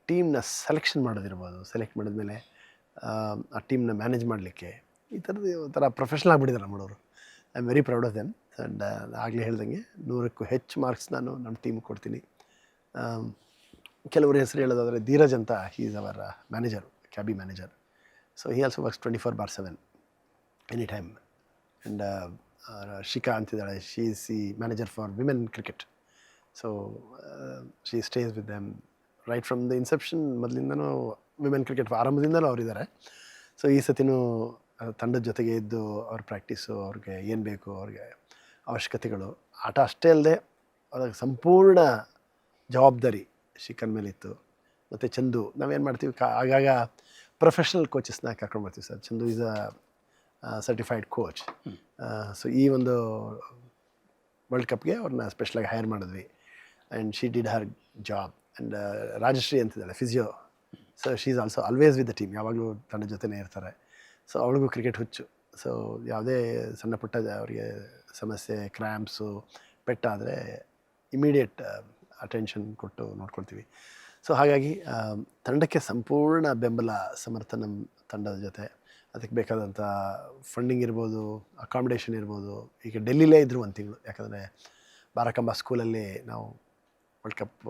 ಟೀಮ್ನ ಸೆಲೆಕ್ಷನ್ ಮಾಡೋದಿರ್ಬೋದು, ಸೆಲೆಕ್ಟ್ ಮಾಡಿದ್ಮೇಲೆ ಆ ಟೀಮ್ನ ಮ್ಯಾನೇಜ್ ಮಾಡಲಿಕ್ಕೆ ಈ ಥರದ್ದು ಒಂಥರ ಪ್ರೊಫೆಷ್ನಲ್ ಆಗಿಬಿಟ್ಟಿದ್ದಾರೆ ನಮ್ಮಳವರು. I am very proud of them. And ಆಗಲೇ ಹೇಳ್ದಂಗೆ 100ಕ್ಕೂ ಹೆಚ್ಚು ಮಾರ್ಕ್ಸ್ ನಾನು ನಮ್ಮ ಟೀಮ್ಗೆ ಕೊಡ್ತೀನಿ. ಕೆಲವರು ಹೆಸರು ಹೇಳೋದಾದರೆ ಧೀರಜ್ ಅಂತ, he is our manager, CABI manager. So he also works 24/7 any time. And Shikha ಅಂತಿದ್ದಾಳೆ, she is the manager for women cricket. So she stays with them right from the inception. ಮೊದಲಿಂದನೂ ವಿಮೆನ್ ಕ್ರಿಕೆಟ್ ಆರಂಭದಿಂದಲೂ ಅವರಿದ್ದಾರೆ. So ಈ ಸತಿನೂ ತಂಡದ ಜೊತೆಗೆ ಇದ್ದು ಅವ್ರ practice, ಅವ್ರಿಗೆ ಏನು ಬೇಕು, ಅವ್ರಿಗೆ ಅವಶ್ಯಕತೆಗಳು, ಆಟ ಅಷ್ಟೇ ಅಲ್ಲದೆ ಅವ್ರಿಗೆ ಸಂಪೂರ್ಣ ಜವಾಬ್ದಾರಿ ಶಿಖನ್ ಮೇಲಿತ್ತು. ಮತ್ತು ಚಂದು, ನಾವೇನು ಮಾಡ್ತೀವಿ ಆಗಾಗ ಪ್ರೊಫೆಷ್ನಲ್ ಕೋಚಸ್ನ ಕರ್ಕೊಂಡು ಬರ್ತೀವಿ sir. Chandu is a certified coach. So ಈ ಒಂದು ವರ್ಲ್ಡ್ ಕಪ್ಗೆ ಅವ್ರನ್ನ ಸ್ಪೆಷಲಾಗಿ ಹೈರ್ ಮಾಡಿದ್ವಿ. And she did her job. And Rajashree ಅಂತಿದ್ದಾಳೆ, physio. So she is also always with the team, ಯಾವಾಗಲೂ ತಂಡ ಜೊತೆನೇ ಇರ್ತಾರೆ. ಸೊ ಅವಳಿಗೂ ಕ್ರಿಕೆಟ್ ಹುಚ್ಚು. ಸೊ ಯಾವುದೇ ಸಣ್ಣ ಪುಟ್ಟ ಅವರಿಗೆ ಸಮಸ್ಯೆ, ಕ್ರ್ಯಾಂಪ್ಸು, ಪೆಟ್ಟಾದರೆ ಇಮಿಡಿಯೇಟ್ ಅಟೆನ್ಷನ್ ಕೊಟ್ಟು ನೋಡ್ಕೊಳ್ತೀವಿ. ಸೊ ಹಾಗಾಗಿ ತಂಡಕ್ಕೆ ಸಂಪೂರ್ಣ ಬೆಂಬಲ ಸಮರ್ಥ ನಮ್ಮ ತಂಡದ ಜೊತೆ. ಅದಕ್ಕೆ ಬೇಕಾದಂಥ ಫಂಡಿಂಗ್ ಇರ್ಬೋದು, ಅಕಾಮಿಡೇಷನ್ ಇರ್ಬೋದು. ಈಗ ಡೆಲ್ಲಿಲೇ ಇದ್ದರು ಒಂದು ತಿಂಗಳು, ಯಾಕಂದರೆ ಬಾರಕಂಬ ಸ್ಕೂಲಲ್ಲಿ ನಾವು ವರ್ಲ್ಡ್ ಕಪ್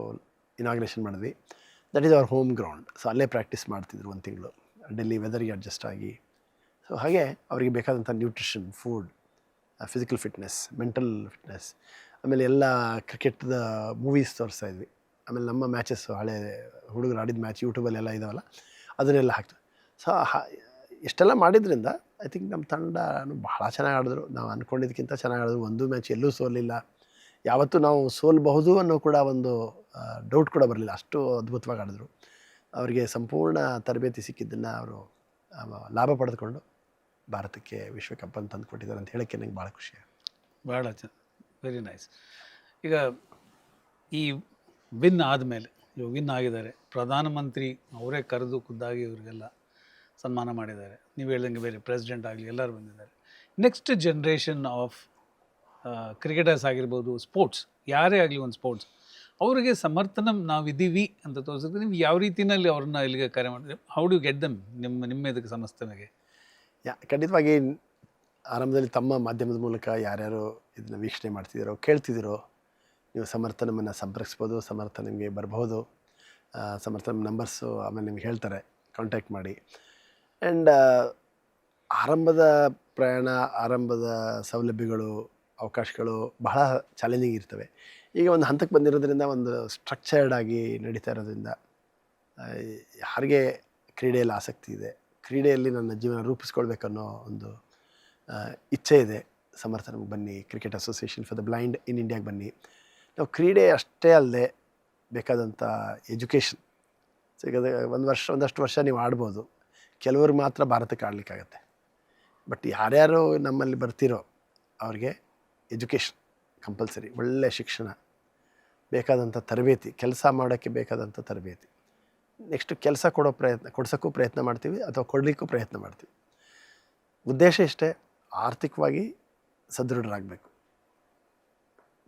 ಇನಾಗ್ರೇಷನ್ ಮಾಡಿದ್ವಿ. That is our home ground. So ಅಲ್ಲೇ ಪ್ರಾಕ್ಟೀಸ್ ಮಾಡ್ತಿದ್ರು ಒಂದು ತಿಂಗಳು, ಡೆಲ್ಲಿ ವೆದರ್ಗೆ ಅಡ್ಜಸ್ಟ್ ಆಗಿ. ಸೊ ಹಾಗೆ ಅವರಿಗೆ ಬೇಕಾದಂಥ nutrition, food, physical fitness, mental fitness, ಆಮೇಲೆ ಎಲ್ಲ ಕ್ರಿಕೆಟ್ದ ಮೂವೀಸ್ ತೋರಿಸ್ತಾ ಇದ್ವಿ. ಆಮೇಲೆ ನಮ್ಮ ಮ್ಯಾಚಸ್ಸು, ಹಳೆ ಹುಡುಗರು ಆಡಿದ ಮ್ಯಾಚ್ ಯೂಟ್ಯೂಬಲ್ಲೆಲ್ಲ ಇದಾವಲ್ಲ, ಅದನ್ನೆಲ್ಲ ಹಾಕ್ತೀವಿ. ಸೊ ಇಷ್ಟೆಲ್ಲ ಮಾಡಿದ್ರಿಂದ ಐ ಥಿಂಕ್ ನಮ್ಮ ತಂಡನೂ ಬಹಳ ಚೆನ್ನಾಗಿ ಆಡಿದ್ರು. ನಾವು ಅಂದ್ಕೊಂಡಿದ್ದಕ್ಕಿಂತ ಚೆನ್ನಾಗಿ ಆಡಿದ್ರು. ಒಂದು ಮ್ಯಾಚ್ ಎಲ್ಲೂ ಸೋಲಿಲ್ಲ. ಯಾವತ್ತೂ ನಾವು ಸೋಲ್ಬಹುದು ಅನ್ನೋ ಕೂಡ ಒಂದು ಡೌಟ್ ಕೂಡ ಬರಲಿಲ್ಲ, ಅಷ್ಟು ಅದ್ಭುತವಾಗಿ ಆಡಿದ್ರು. ಅವರಿಗೆ ಸಂಪೂರ್ಣ ತರಬೇತಿ ಸಿಕ್ಕಿದ್ದನ್ನು ಅವರು ಲಾಭ ಪಡೆದುಕೊಂಡು ಭಾರತಕ್ಕೆ ವಿಶ್ವಕಪ್ ಅಂತ ತಂದು ಕೊಟ್ಟಿದ್ದಾರೆ ಅಂತ ಹೇಳೋಕ್ಕೆ ನಂಗೆ ಭಾಳ ಖುಷಿ. ಭಾಳ ವೆರಿ ನೈಸ್. ಈಗ ಈ ವಿನ್ ಆದಮೇಲೆ, ಇವಾಗ ವಿನ್ ಆಗಿದ್ದಾರೆ, ಪ್ರಧಾನಮಂತ್ರಿ ಅವರೇ ಕರೆದು ಖುದ್ದಾಗಿ ಇವರಿಗೆಲ್ಲ ಸನ್ಮಾನ ಮಾಡಿದ್ದಾರೆ. ನೀವು ಹೇಳ್ದಂಗೆ ಬೇರೆ ಪ್ರೆಸಿಡೆಂಟ್ ಆಗಲಿ ಎಲ್ಲರೂ ಬಂದಿದ್ದಾರೆ. ನೆಕ್ಸ್ಟ್ ಜನ್ರೇಷನ್ ಆಫ್ ಕ್ರಿಕೆಟರ್ಸ್ ಆಗಿರ್ಬೋದು, ಸ್ಪೋರ್ಟ್ಸ್ ಯಾರೇ ಆಗಲಿ, ಒಂದು ಸ್ಪೋರ್ಟ್ಸ್ ಅವರಿಗೆ ಸಮರ್ಥನ ನಾವಿದ್ದೀವಿ ಅಂತ ತೋರಿಸಿದ್ರೆ ನೀವು ಯಾವ ರೀತಿಯಲ್ಲಿ ಅವ್ರನ್ನ ಇಲ್ಲಿಗೆ ಕರೆ ಮಾಡಿದ್ರೆ, ಹೌ ಡು ಗೆಟ್ ದಮ್ ನಿಮ್ಮ ಇದಕ್ಕೆ ಸಮಸ್ತನಿಗೆ? ಖಂಡಿತವಾಗಿ ಆರಂಭದಲ್ಲಿ ತಮ್ಮ ಮಾಧ್ಯಮದ ಮೂಲಕ ಯಾರ್ಯಾರು ಇದನ್ನು ವೀಕ್ಷಣೆ ಮಾಡ್ತಿದ್ದೀರೋ, ಕೇಳ್ತಿದ್ದೀರೋ, ನೀವು ಸಮರ್ಥ ನಮ್ಮನ್ನು ಸಂಪರ್ಕಿಸ್ಬೋದು. ಸಮರ್ಥ ನಿಮಗೆ ಬರ್ಬೋದು. ಸಮರ್ಥ ನಮ್ಮ ನಂಬರ್ಸು ಆಮೇಲೆ ನಿಮ್ಗೆ ಹೇಳ್ತಾರೆ, ಕಾಂಟ್ಯಾಕ್ಟ್ ಮಾಡಿ. ಆ್ಯಂಡ್ ಆರಂಭದ ಪ್ರಯಾಣ, ಆರಂಭದ ಸೌಲಭ್ಯಗಳು, ಅವಕಾಶಗಳು ಬಹಳ ಚಾಲೆಂಜಿಂಗ್ ಇರ್ತವೆ. ಈಗ ಒಂದು ಹಂತಕ್ಕೆ ಬಂದಿರೋದ್ರಿಂದ, ಒಂದು ಸ್ಟ್ರಕ್ಚರ್ಡ್ ಆಗಿ ನಡೀತಾ ಇರೋದ್ರಿಂದ, ಯಾರಿಗೆ ಕ್ರೀಡೆಯಲ್ಲಿ ಆಸಕ್ತಿ ಇದೆ, ಕ್ರೀಡೆಯಲ್ಲಿ ನನ್ನ ಜೀವನ ರೂಪಿಸ್ಕೊಳ್ಬೇಕನ್ನೋ ಒಂದು ಇಚ್ಛೆ ಇದೆ, ಸಮರ್ಥ ನಮಗೆ ಬನ್ನಿ. Cricket association for the blind in ಇಂಡಿಯಾಗೆ ಬನ್ನಿ. ನಾವು ಕ್ರೀಡೆ ಅಷ್ಟೇ ಅಲ್ಲದೆ ಬೇಕಾದಂಥ ಎಜುಕೇಷನ್. ಸೊ ಈಗ ಒಂದಷ್ಟು ವರ್ಷ ನೀವು ಆಡ್ಬೋದು, ಕೆಲವರು ಮಾತ್ರ ಭಾರತಕ್ಕೆ ಆಡಲಿಕ್ಕಾಗತ್ತೆ. ಬಟ್ ಯಾರ್ಯಾರು ನಮ್ಮಲ್ಲಿ ಬರ್ತಿರೋ ಅವ್ರಿಗೆ ಎಜುಕೇಷನ್ ಕಂಪಲ್ಸರಿ. ಒಳ್ಳೆಯ ಶಿಕ್ಷಣ, ಬೇಕಾದಂಥ ತರಬೇತಿ, ಕೆಲಸ ಮಾಡೋಕ್ಕೆ ಬೇಕಾದಂಥ ತರಬೇತಿ. ನೆಕ್ಸ್ಟು ಕೆಲಸ ಕೊಡ್ಸೋಕ್ಕೂ ಪ್ರಯತ್ನ ಮಾಡ್ತೀವಿ, ಅಥವಾ ಕೊಡಲಿಕ್ಕೂ ಪ್ರಯತ್ನ ಮಾಡ್ತೀವಿ. ಉದ್ದೇಶ ಇಷ್ಟೇ, ಆರ್ಥಿಕವಾಗಿ ಸದೃಢರಾಗಬೇಕು.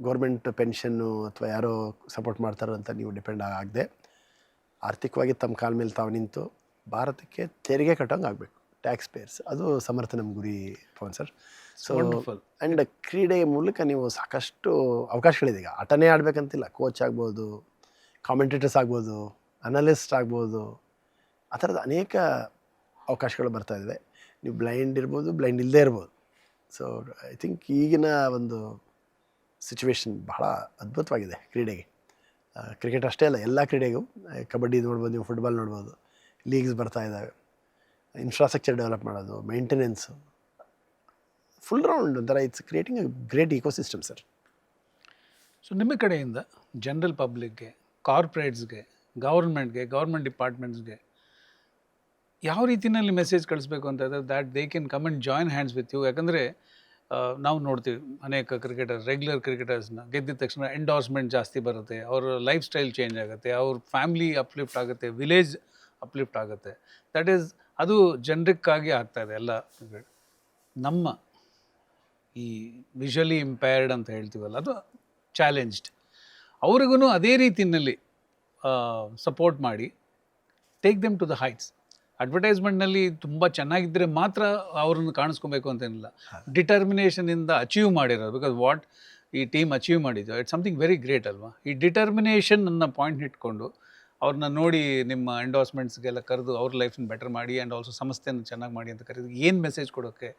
ಗೌರ್ಮೆಂಟ್ ಪೆನ್ಷನ್ನು ಅಥವಾ ಯಾರೋ ಸಪೋರ್ಟ್ ಮಾಡ್ತಾರೋ ಅಂತ ನೀವು ಡಿಪೆಂಡ್ ಆಗದೆ, ಆರ್ಥಿಕವಾಗಿ ತಮ್ಮ ಕಾಲ ಮೇಲೆ ತಾವು ನಿಂತು ಭಾರತಕ್ಕೆ ತೆರಿಗೆ ಕಟ್ಟೋಂಗೆ ಆಗಬೇಕು, ಟ್ಯಾಕ್ಸ್ ಪೇಯರ್ಸ್. ಅದು ಸಮರ್ಥ ನಮ್ಮ ಗುರಿ ಪವನ್ ಸರ್. ಸೊ ಆ್ಯಂಡ್ ಕ್ರೀಡೆ ಮೂಲಕ ನೀವು ಸಾಕಷ್ಟು ಅವಕಾಶಗಳಿದೆ. ಈಗ ಆಟನೇ ಆಡಬೇಕಂತಿಲ್ಲ, ಕೋಚ್ ಆಗ್ಬೋದು, ಕಾಮೆಂಟೇಟರ್ಸ್ ಆಗ್ಬೋದು, ಅನಲಿಸ್ಟ್ ಆಗ್ಬೋದು, ಆ ಥರದ ಅನೇಕ ಅವಕಾಶಗಳು ಬರ್ತಾಯಿದ್ದಾವೆ. ನೀವು ಬ್ಲೈಂಡ್ ಇರ್ಬೋದು, ಬ್ಲೈಂಡ್ ಇಲ್ಲದೇ ಇರ್ಬೋದು. ಸೊ ಐ ಥಿಂಕ್ ಈಗಿನ ಒಂದು ಸಿಚುವೇಶನ್ ಬಹಳ ಅದ್ಭುತವಾಗಿದೆ ಕ್ರೀಡೆಗೆ. ಕ್ರಿಕೆಟ್ ಅಷ್ಟೇ ಅಲ್ಲ, ಎಲ್ಲ ಕ್ರೀಡೆಗೂ. ಕಬಡ್ಡಿ ನೋಡ್ಬೋದು, ನೀವು ಫುಟ್ಬಾಲ್ ನೋಡ್ಬೋದು, ಲೀಗ್ಸ್ ಬರ್ತಾ ಇದ್ದಾವೆ. ಇನ್ಫ್ರಾಸ್ಟ್ರಕ್ಚರ್ ಡೆವಲಪ್ ಮಾಡೋದು, ಮೇಂಟೆನೆನ್ಸು, ಫುಲ್ ರೌಂಡ್ ಒಂಥರ it's creating a great ecosystem sir. So ನಿಮ್ಮ ಕಡೆಯಿಂದ ಜನರಲ್ ಪಬ್ಲಿಕ್ಗೆ, ಕಾರ್ಪೊರೇಟ್ಸ್ಗೆ, ಗೌರ್ಮೆಂಟ್ ಡಿಪಾರ್ಟ್ಮೆಂಟ್ಸ್ಗೆ ಯಾವ ರೀತಿಯಲ್ಲಿ ಮೆಸೇಜ್ ಕಳಿಸ್ಬೇಕು ಅಂತ ಇದ್ದಾರೆ, that they can come and join hands with you? ಯಾಕಂದರೆ ನಾವು ನೋಡ್ತೀವಿ ಅನೇಕ ರೆಗ್ಯುಲರ್ ಕ್ರಿಕೆಟರ್ಸ್ನ ಗೆದ್ದಿದ ತಕ್ಷಣ ಎಂಡೋರ್ಸ್ಮೆಂಟ್ ಜಾಸ್ತಿ ಬರುತ್ತೆ, ಅವ್ರ ಲೈಫ್ ಸ್ಟೈಲ್ ಚೇಂಜ್ ಆಗುತ್ತೆ, ಅವ್ರ ಫ್ಯಾಮ್ಲಿ ಅಪ್ಲಿಫ್ಟ್ ಆಗುತ್ತೆ, ವಿಲೇಜ್ ಅಪ್ಲಿಫ್ಟ್ ಆಗುತ್ತೆ. ದಟ್ ಈಸ್ ಅದು ಜನರಿಕ್ಕಾಗಿ ಆಗ್ತಾಯಿದೆ ಎಲ್ಲ. ನಮ್ಮ ಈ ವಿಷುವಲಿ ಇಂಪೇರ್ಡ್ ಅಂತ ಹೇಳ್ತೀವಲ್ಲ, ಅದು ಚಾಲೆಂಜ್ಡ್, ಅವ್ರಿಗೂ ಅದೇ ರೀತಿಯಲ್ಲಿ ಸಪೋರ್ಟ್ ಮಾಡಿ take them to the heights. ಅಡ್ವರ್ಟೈಸ್ಮೆಂಟ್ನಲ್ಲಿ ತುಂಬ ಚೆನ್ನಾಗಿದ್ದರೆ ಮಾತ್ರ ಅವ್ರನ್ನ ಕಾಣಿಸ್ಕೊಬೇಕು ಅಂತೇನಿಲ್ಲ. ಡಿಟರ್ಮಿನೇಷನಿಂದ ಅಚೀವ್ ಮಾಡಿರೋದು, ಬಿಕಾಸ್ ವಾಟ್ ಈ ಟೀಮ್ ಅಚೀವ್ ಮಾಡಿದ್ದು ಇಟ್ಸ್ ಸಮಥಿಂಗ್ ವೆರಿ ಗ್ರೇಟ್ ಅಲ್ವಾ. ಈ ಡಿಟರ್ಮಿನೇಷನ್ ನನ್ನ ಪಾಯಿಂಟ್ ಇಟ್ಕೊಂಡು ಅವ್ರನ್ನ ನೋಡಿ ನಿಮ್ಮ ಎಂಡೋರ್ಸ್ಮೆಂಟ್ಸ್ಗೆಲ್ಲ ಕರೆದು ಅವ್ರ ಲೈಫ್ನ ಬೆಟರ್ ಮಾಡಿ ಆ್ಯಂಡ್ ಆಲ್ಸೋ ಸಂಸ್ಥೆಯನ್ನು ಚೆನ್ನಾಗಿ ಮಾಡಿ ಅಂತ ಕರೆದು ಏನು ಮೆಸೇಜ್ ಕೊಡೋಕ್ಕೆ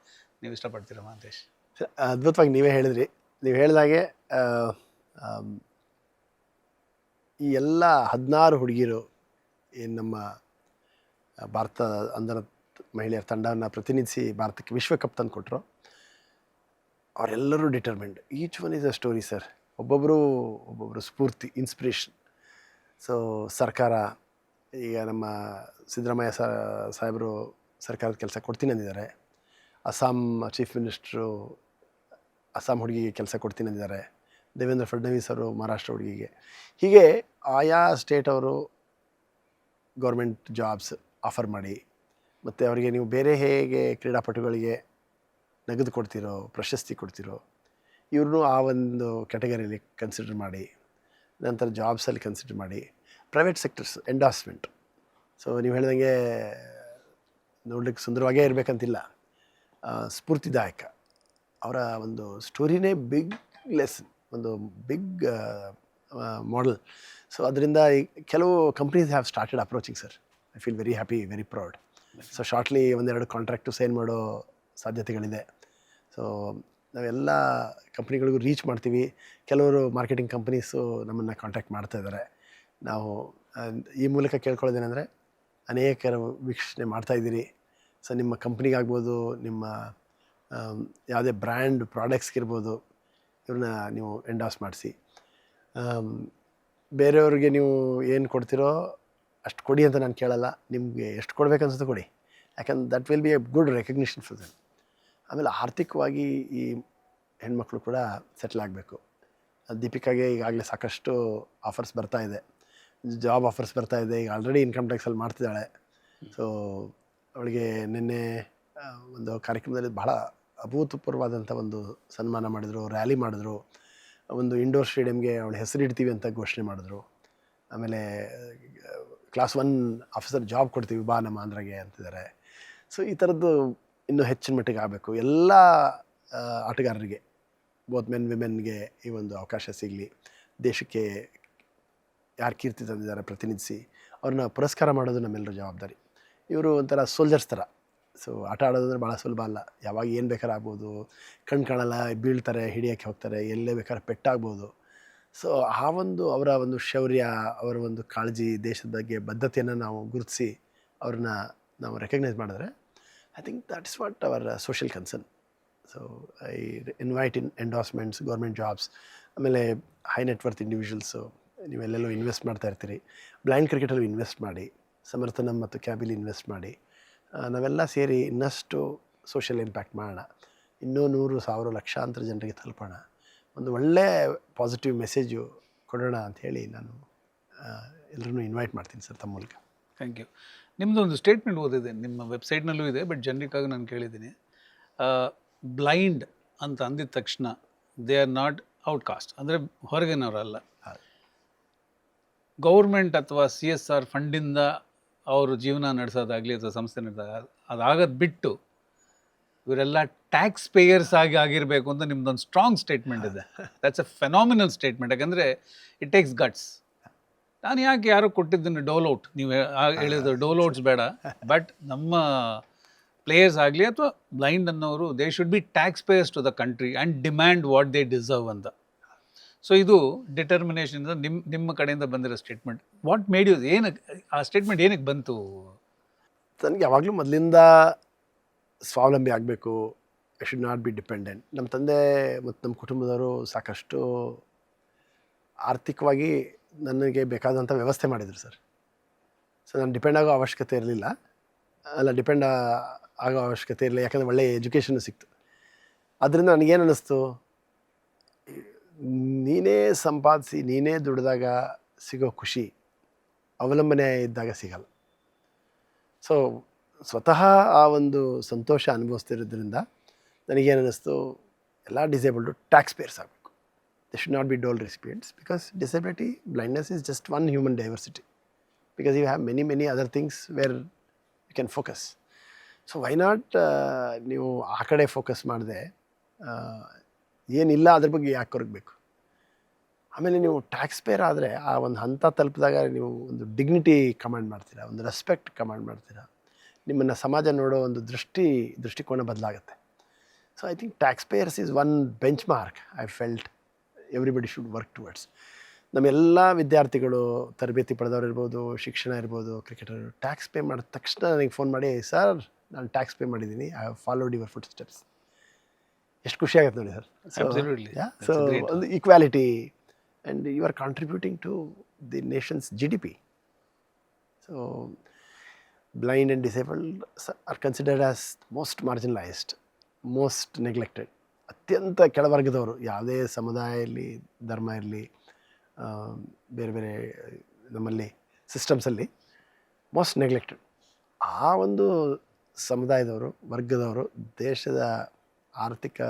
ನೀವು ಇಷ್ಟಪಡ್ತೀರಾ ಮಹಂತೇಶ್? ಅದ್ಭುತವಾಗಿ ನೀವೇ ಹೇಳಿದ್ರಿ. ನೀವು ಹೇಳಿದಾಗೆ ಈ ಎಲ್ಲ 16 ಹುಡುಗಿರು ಏನು ನಮ್ಮ ಭಾರತ ಅಂಧರ ಮಹಿಳೆಯರ ತಂಡವನ್ನು ಪ್ರತಿನಿಧಿಸಿ ಭಾರತಕ್ಕೆ ವಿಶ್ವಕಪ್ ತಂದು ಕೊಟ್ಟರು, ಅವರೆಲ್ಲರೂ determined. Each one is a story sir. ಒಬ್ಬೊಬ್ಬರು ಸ್ಫೂರ್ತಿ, ಇನ್ಸ್ಪಿರೇಷನ್. ಸೊ ಸರ್ಕಾರ ಈಗ ನಮ್ಮ ಸಿದ್ದರಾಮಯ್ಯ ಸಾಹೇಬರು ಸರ್ಕಾರದ ಕೆಲಸ ಕೊಡ್ತೀನಿ ಅಂದಿದ್ದಾರೆ. ಅಸ್ಸಾಂ ಚೀಫ್ ಮಿನಿಸ್ಟ್ರು ಅಸ್ಸಾಂ ಹುಡುಗಿಗೆ ಕೆಲಸ ಕೊಡ್ತೀನಿ ಅಂದಿದ್ದಾರೆ. ದೇವೇಂದ್ರ ಫಡ್ನವೀಸ್ ಅವರು ಮಹಾರಾಷ್ಟ್ರ ಹುಡುಗಿಗೆ. ಹೀಗೆ ಆಯಾ ಸ್ಟೇಟ್ ಅವರು ಗೌರ್ಮೆಂಟ್ ಜಾಬ್ಸ್ ಆಫರ್ ಮಾಡಿ, ಮತ್ತು ಅವರಿಗೆ ನೀವು ಬೇರೆ ಹೇಗೆ ಕ್ರೀಡಾಪಟುಗಳಿಗೆ ನಗದು ಕೊಡ್ತಿರೋ, ಪ್ರಶಸ್ತಿ ಕೊಡ್ತಿರೋ, ಇವ್ರನ್ನೂ ಆ ಒಂದು ಕ್ಯಾಟಗರಿಯಲ್ಲಿ ಕನ್ಸಿಡರ್ ಮಾಡಿ, ನಂತರ ಜಾಬ್ಸಲ್ಲಿ ಕನ್ಸಿಡರ್ ಮಾಡಿ, ಪ್ರೈವೇಟ್ ಸೆಕ್ಟರ್ಸ್ ಎಂಡಾರ್ಸ್ಮೆಂಟ್. ಸೊ ನೀವು ಹೇಳ್ದಂಗೆ ನೋಡ್ಲಿಕ್ಕೆ ಸುಂದರವಾಗೇ ಇರಬೇಕಂತಿಲ್ಲ, ಸ್ಫೂರ್ತಿದಾಯಕ. ಅವರ ಒಂದು ಸ್ಟೋರಿನೇ ಬಿಗ್ ಲೆಸನ್, ಒಂದು ಬಿಗ್ ಮಾಡೆಲ್. ಸೊ ಅದರಿಂದ ಕೆಲವು companies have started approaching sir. I feel very happy, very proud. So shortly ಒಂದೆರಡು ಕಾಂಟ್ರಾಕ್ಟು ಸೈನ್ ಮಾಡೋ ಸಾಧ್ಯತೆಗಳಿದೆ. ಸೊ ನಾವೆಲ್ಲ ಕಂಪ್ನಿಗಳಿಗೂ ರೀಚ್ ಮಾಡ್ತೀವಿ. ಕೆಲವರು ಮಾರ್ಕೆಟಿಂಗ್ ಕಂಪ್ನೀಸು ನಮ್ಮನ್ನು ಕಾಂಟ್ಯಾಕ್ಟ್ ಮಾಡ್ತಾ ಇದ್ದಾರೆ. ನಾವು ಈ ಮೂಲಕ ಕೇಳ್ಕೊಳ್ಳೋದೇನೆಂದರೆ, ಅನೇಕರು ವೀಕ್ಷಣೆ ಮಾಡ್ತಾಯಿದ್ದೀರಿ. ಸೊ ನಿಮ್ಮ ಕಂಪ್ನಿಗಾಗ್ಬೋದು, ನಿಮ್ಮ ಯಾವುದೇ ಬ್ರ್ಯಾಂಡ್ ಪ್ರಾಡಕ್ಟ್ಸ್ಗಿರ್ಬೋದು, ಇವ್ರನ್ನ ನೀವು ಎಂಡಾರ್ಸ್ ಮಾಡಿಸಿ. ಬೇರೆಯವ್ರಿಗೆ ನೀವು ಏನು ಕೊಡ್ತೀರೋ ಅಷ್ಟು ಕೊಡಿ ಅಂತ ನಾನು ಕೇಳಲ್ಲ. ನಿಮಗೆ ಎಷ್ಟು ಕೊಡಬೇಕನ್ಸುತ್ತೆ ಕೊಡಿ, ಯಾಕಂದ್ರೆ that will be A good recognition for them. ಆಮೇಲೆ ಆರ್ಥಿಕವಾಗಿ ಈ ಹೆಣ್ಮಕ್ಳು ಕೂಡ ಸೆಟ್ಲ್ ಆಗಬೇಕು. ದೀಪಿಕಾಗೆ ಈಗಾಗಲೇ ಸಾಕಷ್ಟು ಆಫರ್ಸ್ ಬರ್ತಾ ಇದೆ, ಜಾಬ್ ಆಫರ್ಸ್ ಬರ್ತಾ ಇದೆ. ಈಗ ಆಲ್ರೆಡಿ ಇನ್ಕಮ್ ಟ್ಯಾಕ್ಸಲ್ಲಿ ಮಾಡ್ತಿದ್ದಾಳೆ. ಸೊ ಅವಳಿಗೆ ನಿನ್ನೆ ಒಂದು ಕಾರ್ಯಕ್ರಮದಲ್ಲಿ ಬಹಳ ಅಭೂತಪೂರ್ವವಾದಂಥ ಒಂದು ಸನ್ಮಾನ ಮಾಡಿದರು, ರ್ಯಾಲಿ ಮಾಡಿದ್ರು. ಒಂದು ಇಂಡೋರ್ ಸ್ಟೇಡಿಯಮ್ಗೆ ಅವಳ ಹೆಸರಿಡ್ತೀವಿ ಅಂತ ಘೋಷಣೆ ಮಾಡಿದ್ರು. ಆಮೇಲೆ ಕ್ಲಾಸ್ 1 ಆಫೀಸರ್ ಜಾಬ್ ಕೊಡ್ತೀವಿ ಬಾ ನಮ್ಮ ಆಂಧ್ರಗೆ ಅಂತಿದ್ದಾರೆ. ಸೊ ಈ ಥರದ್ದು ಇನ್ನೂ ಹೆಚ್ಚಿನ ಮಟ್ಟಿಗೆ ಆಗಬೇಕು. ಎಲ್ಲ ಆಟಗಾರರಿಗೆ, ಬೋತ್ ಮೆನ್ ವಿಮೆನ್ಗೆ ಈ ಒಂದು ಅವಕಾಶ ಸಿಗಲಿ. ದೇಶಕ್ಕೆ ಯಾರು ಕೀರ್ತಿ ತಂದಿದ್ದಾರೆ ಪ್ರತಿನಿಧಿಸಿ ಅವ್ರನ್ನ ಪುರಸ್ಕಾರ ಮಾಡೋದು ನಮ್ಮೆಲ್ಲರ ಜವಾಬ್ದಾರಿ. ಇವರು ಒಂಥರ ಸೋಲ್ಜರ್ಸ್ ಥರ. ಸೊ ಆಟ ಆಡೋದಂದ್ರೆ ಭಾಳ ಸುಲಭ ಅಲ್ಲ. ಯಾವಾಗ ಏನು ಬೇಕಾದ್ರೆ ಆಗ್ಬೋದು, ಕಣ್ಣು ಕಾಣಲ್ಲ, ಬೀಳ್ತಾರೆ, ಹಿಡಿಯೋಕ್ಕೆ ಹೋಗ್ತಾರೆ, ಎಲ್ಲೇ ಬೇಕಾದ್ರೆ ಪೆಟ್ಟಾಗ್ಬೋದು. ಸೊ ಆ ಒಂದು ಅವರ ಒಂದು ಶೌರ್ಯ, ಅವರ ಒಂದು ಕಾಳಜಿ, ದೇಶದ ಬಗ್ಗೆ ಬದ್ಧತೆಯನ್ನು ನಾವು ಗುರುತಿಸಿ ಅವ್ರನ್ನ ನಾವು ರೆಕಗ್ನೈಸ್ ಮಾಡಿದ್ರೆ, I think that is what our social concern. So I invite in endorsements, government jobs. ಆಮೇಲೆ ಹೈ ನೆಟ್ವರ್ತ್ ಇಂಡಿವಿಜುವಲ್ಸು, ನೀವೆಲ್ಲೆಲ್ಲೋ ಇನ್ವೆಸ್ಟ್ ಮಾಡ್ತಾ ಇರ್ತೀರಿ. ಬ್ಲೈಂಡ್ ಕ್ರಿಕೆಟಲ್ಲೂ ಇನ್ವೆಸ್ಟ್ ಮಾಡಿ, ಸಮರ್ಥನಂ ಮತ್ತು ಕ್ಯಾಬಿಲಿ ಇನ್ವೆಸ್ಟ್ ಮಾಡಿ. ನಾವೆಲ್ಲ ಸೇರಿ ಇನ್ನಷ್ಟು ಸೋಷಿಯಲ್ ಇಂಪ್ಯಾಕ್ಟ್ ಮಾಡೋಣ. ಇನ್ನೂ 100,000 ಲಕ್ಷಾಂತರ ಜನರಿಗೆ ತಲುಪೋಣ. ಒಂದು ಒಳ್ಳೆಯ ಪಾಸಿಟಿವ್ ಮೆಸೇಜು ಕೊಡೋಣ ಅಂಥೇಳಿ ನಾನು ಎಲ್ಲರನ್ನೂ ಇನ್ವೈಟ್ ಮಾಡ್ತೀನಿ ಸರ್ ತಮ್ಮ ಮೂಲಕ. Thank you. ನಿಮ್ಮದು ಒಂದು ಸ್ಟೇಟ್ಮೆಂಟ್ ಓದಿದೆ, ನಿಮ್ಮ ವೆಬ್ಸೈಟ್ನಲ್ಲೂ ಇದೆ, ಬಟ್ ಜನರಿಗಾಗಿ ನಾನು ಕೇಳಿದ್ದೀನಿ. ಬ್ಲೈಂಡ್ ಅಂತ ಅಂದಿದ ತಕ್ಷಣ ದೇ ಆರ್ ನಾಟ್ ಔಟ್ಕಾಸ್ಟ್, ಅಂದರೆ ಹೊರಗಿನವರಲ್ಲ. ಗೌರ್ಮೆಂಟ್ ಅಥವಾ CSR ಫಂಡಿಂದ ಅವರು ಜೀವನ ನಡೆಸೋದಾಗಲಿ ಅಥವಾ ಸಂಸ್ಥೆ ನಡೆದಾಗ ಅದಾಗೋದು ಬಿಟ್ಟು ಇವರೆಲ್ಲ ಟ್ಯಾಕ್ಸ್ ಪೇಯರ್ಸ್ ಆಗಿರಬೇಕು ಅಂತ ನಿಮ್ದೊಂದು ಸ್ಟ್ರಾಂಗ್ ಸ್ಟೇಟ್ಮೆಂಟ್ ಇದೆ. That's A phenomenal statement. ಯಾಕಂದರೆ ಇಟ್ ಟೇಕ್ಸ್ ಗಟ್ಸ್. ನಾನು ಯಾಕೆ ಯಾರು ಕೊಟ್ಟಿದ್ದನ್ನು ಡೋಲ್ಔಟ್, ನೀವು ಹೇಳಿದ್ರು ಡೋಲ್ಔಟ್ಸ್ ಬೇಡ, ಬಟ್ ನಮ್ಮ ಪ್ಲೇಯರ್ಸ್ ಆಗಲಿ ಅಥವಾ ಬ್ಲೈಂಡ್ ಅನ್ನೋರು they should be tax payers to the country and demand what they deserve ಅಂತ. ಸೊ ಇದು ಡಿಟರ್ಮಿನೇಷನ್ ನಿಮ್ಮ ಕಡೆಯಿಂದ ಬಂದಿರೋ ಸ್ಟೇಟ್ಮೆಂಟ್. ವಾಟ್ ಮೇಡ್ ಯು, ಏನಕ್ಕೆ ಆ ಸ್ಟೇಟ್ಮೆಂಟ್ ಏನಕ್ಕೆ ಬಂತು? ನನಗೆ ಯಾವಾಗಲೂ ಮೊದಲಿಂದ ಸ್ವಾವಲಂಬಿ ಆಗಬೇಕು, I should not be dependent. ನಮ್ಮ ತಂದೆ ಮತ್ತು ನಮ್ಮ ಕುಟುಂಬದವರು ಸಾಕಷ್ಟು ಆರ್ಥಿಕವಾಗಿ ನನಗೆ ಬೇಕಾದಂಥ ವ್ಯವಸ್ಥೆ ಮಾಡಿದರು ಸರ್. ಸೊ ನಾನು ಡಿಪೆಂಡ್ ಆಗೋ ಅವಶ್ಯಕತೆ ಇರಲಿಲ್ಲ, ಡಿಪೆಂಡ್ ಆಗೋ ಅವಶ್ಯಕತೆ ಇರಲಿಲ್ಲ, ಯಾಕಂದರೆ ಒಳ್ಳೆಯ ಎಜುಕೇಷನ್ನು ಸಿಕ್ತು. ಅದರಿಂದ ನನಗೇನು ಅನ್ನಿಸ್ತು, ನೀನೇ ಸಂಪಾದಿಸಿ ನೀನೇ ದುಡಿದಾಗ ಸಿಗೋ ಖುಷಿ ಅವಲಂಬನೆ ಇದ್ದಾಗ ಸಿಗಲ್ಲ. ಸೊ ಸ್ವತಃ ಆ ಒಂದು ಸಂತೋಷ ಅನುಭವಿಸ್ತಿರೋದ್ರಿಂದ ನನಗೇನು ಅನ್ನಿಸ್ತು, ಎಲ್ಲ ಡಿಸೇಬಲ್ಡು ಟ್ಯಾಕ್ಸ್ ಪೇಯರ್ಸ್ ಆಗಬೇಕು. they should not be dole recipients, because disability, blindness is just one human diversity, because you have many other things where you can focus. So why not ನೀವು ಆ ಕಡೆ ಫೋಕಸ್ ಮಾಡಿದೆ, ಏನಿಲ್ಲ ಅದ್ರ ಬಗ್ಗೆ ಯಾಕೆ ಕೊರಗಬೇಕು. ಆಮೇಲೆ ನೀವು ಟ್ಯಾಕ್ಸ್ ಪೇಯರ್ ಆದರೆ ಆ ಒಂದು ಹಂತ ತಲುಪಿದಾಗ ನೀವು ಒಂದು ಡಿಗ್ನಿಟಿ ಕಮಾಂಡ್ ಮಾಡ್ತೀರಾ, ಒಂದು ರೆಸ್ಪೆಕ್ಟ್ ಕಮಾಂಡ್ ಮಾಡ್ತೀರಾ, ನಿಮ್ಮನ್ನು ಸಮಾಜ ನೋಡೋ ಒಂದು ದೃಷ್ಟಿಕೋನ ಬದಲಾಗುತ್ತೆ. So I think taxpayers is one benchmark I felt everybody should work towards. ನಮ್ಮೆಲ್ಲ ವಿದ್ಯಾರ್ಥಿಗಳು, ತರಬೇತಿ ಪಡೆದವ್ರು ಇರ್ಬೋದು, ಶಿಕ್ಷಣ ಇರ್ಬೋದು, ಕ್ರಿಕೆಟರ್, ಟ್ಯಾಕ್ಸ್ ಪೇ ಮಾಡಿದ ತಕ್ಷಣ ನನಗೆ ಫೋನ್ ಮಾಡಿ, ಸರ್ ನಾನು ಟ್ಯಾಕ್ಸ್ ಪೇ ಮಾಡಿದ್ದೀನಿ, I have followed your foot steps. ಎಷ್ಟು ಖುಷಿ ಆಗುತ್ತೆ ನೋಡಿ ಸರ್. ಸೊ ಒಂದು equality, and you are contributing to the nation's GDP. So blind and disabled are considered as most marginalised, most neglected, ಅತ್ಯಂತ ಕೆಳವರ್ಗದವರು. ಯಾವುದೇ ಸಮುದಾಯ ಇರಲಿ, ಧರ್ಮ ಇರಲಿ, ಬೇರೆ ಬೇರೆ ನಮ್ಮಲ್ಲಿ ಸಿಸ್ಟಮ್ಸಲ್ಲಿ ಮೋಸ್ಟ್ ನೆಗ್ಲೆಕ್ಟೆಡ್. ಆ ಒಂದು ಸಮುದಾಯದವರು, ವರ್ಗದವರು ದೇಶದ ಆರ್ಥಿಕ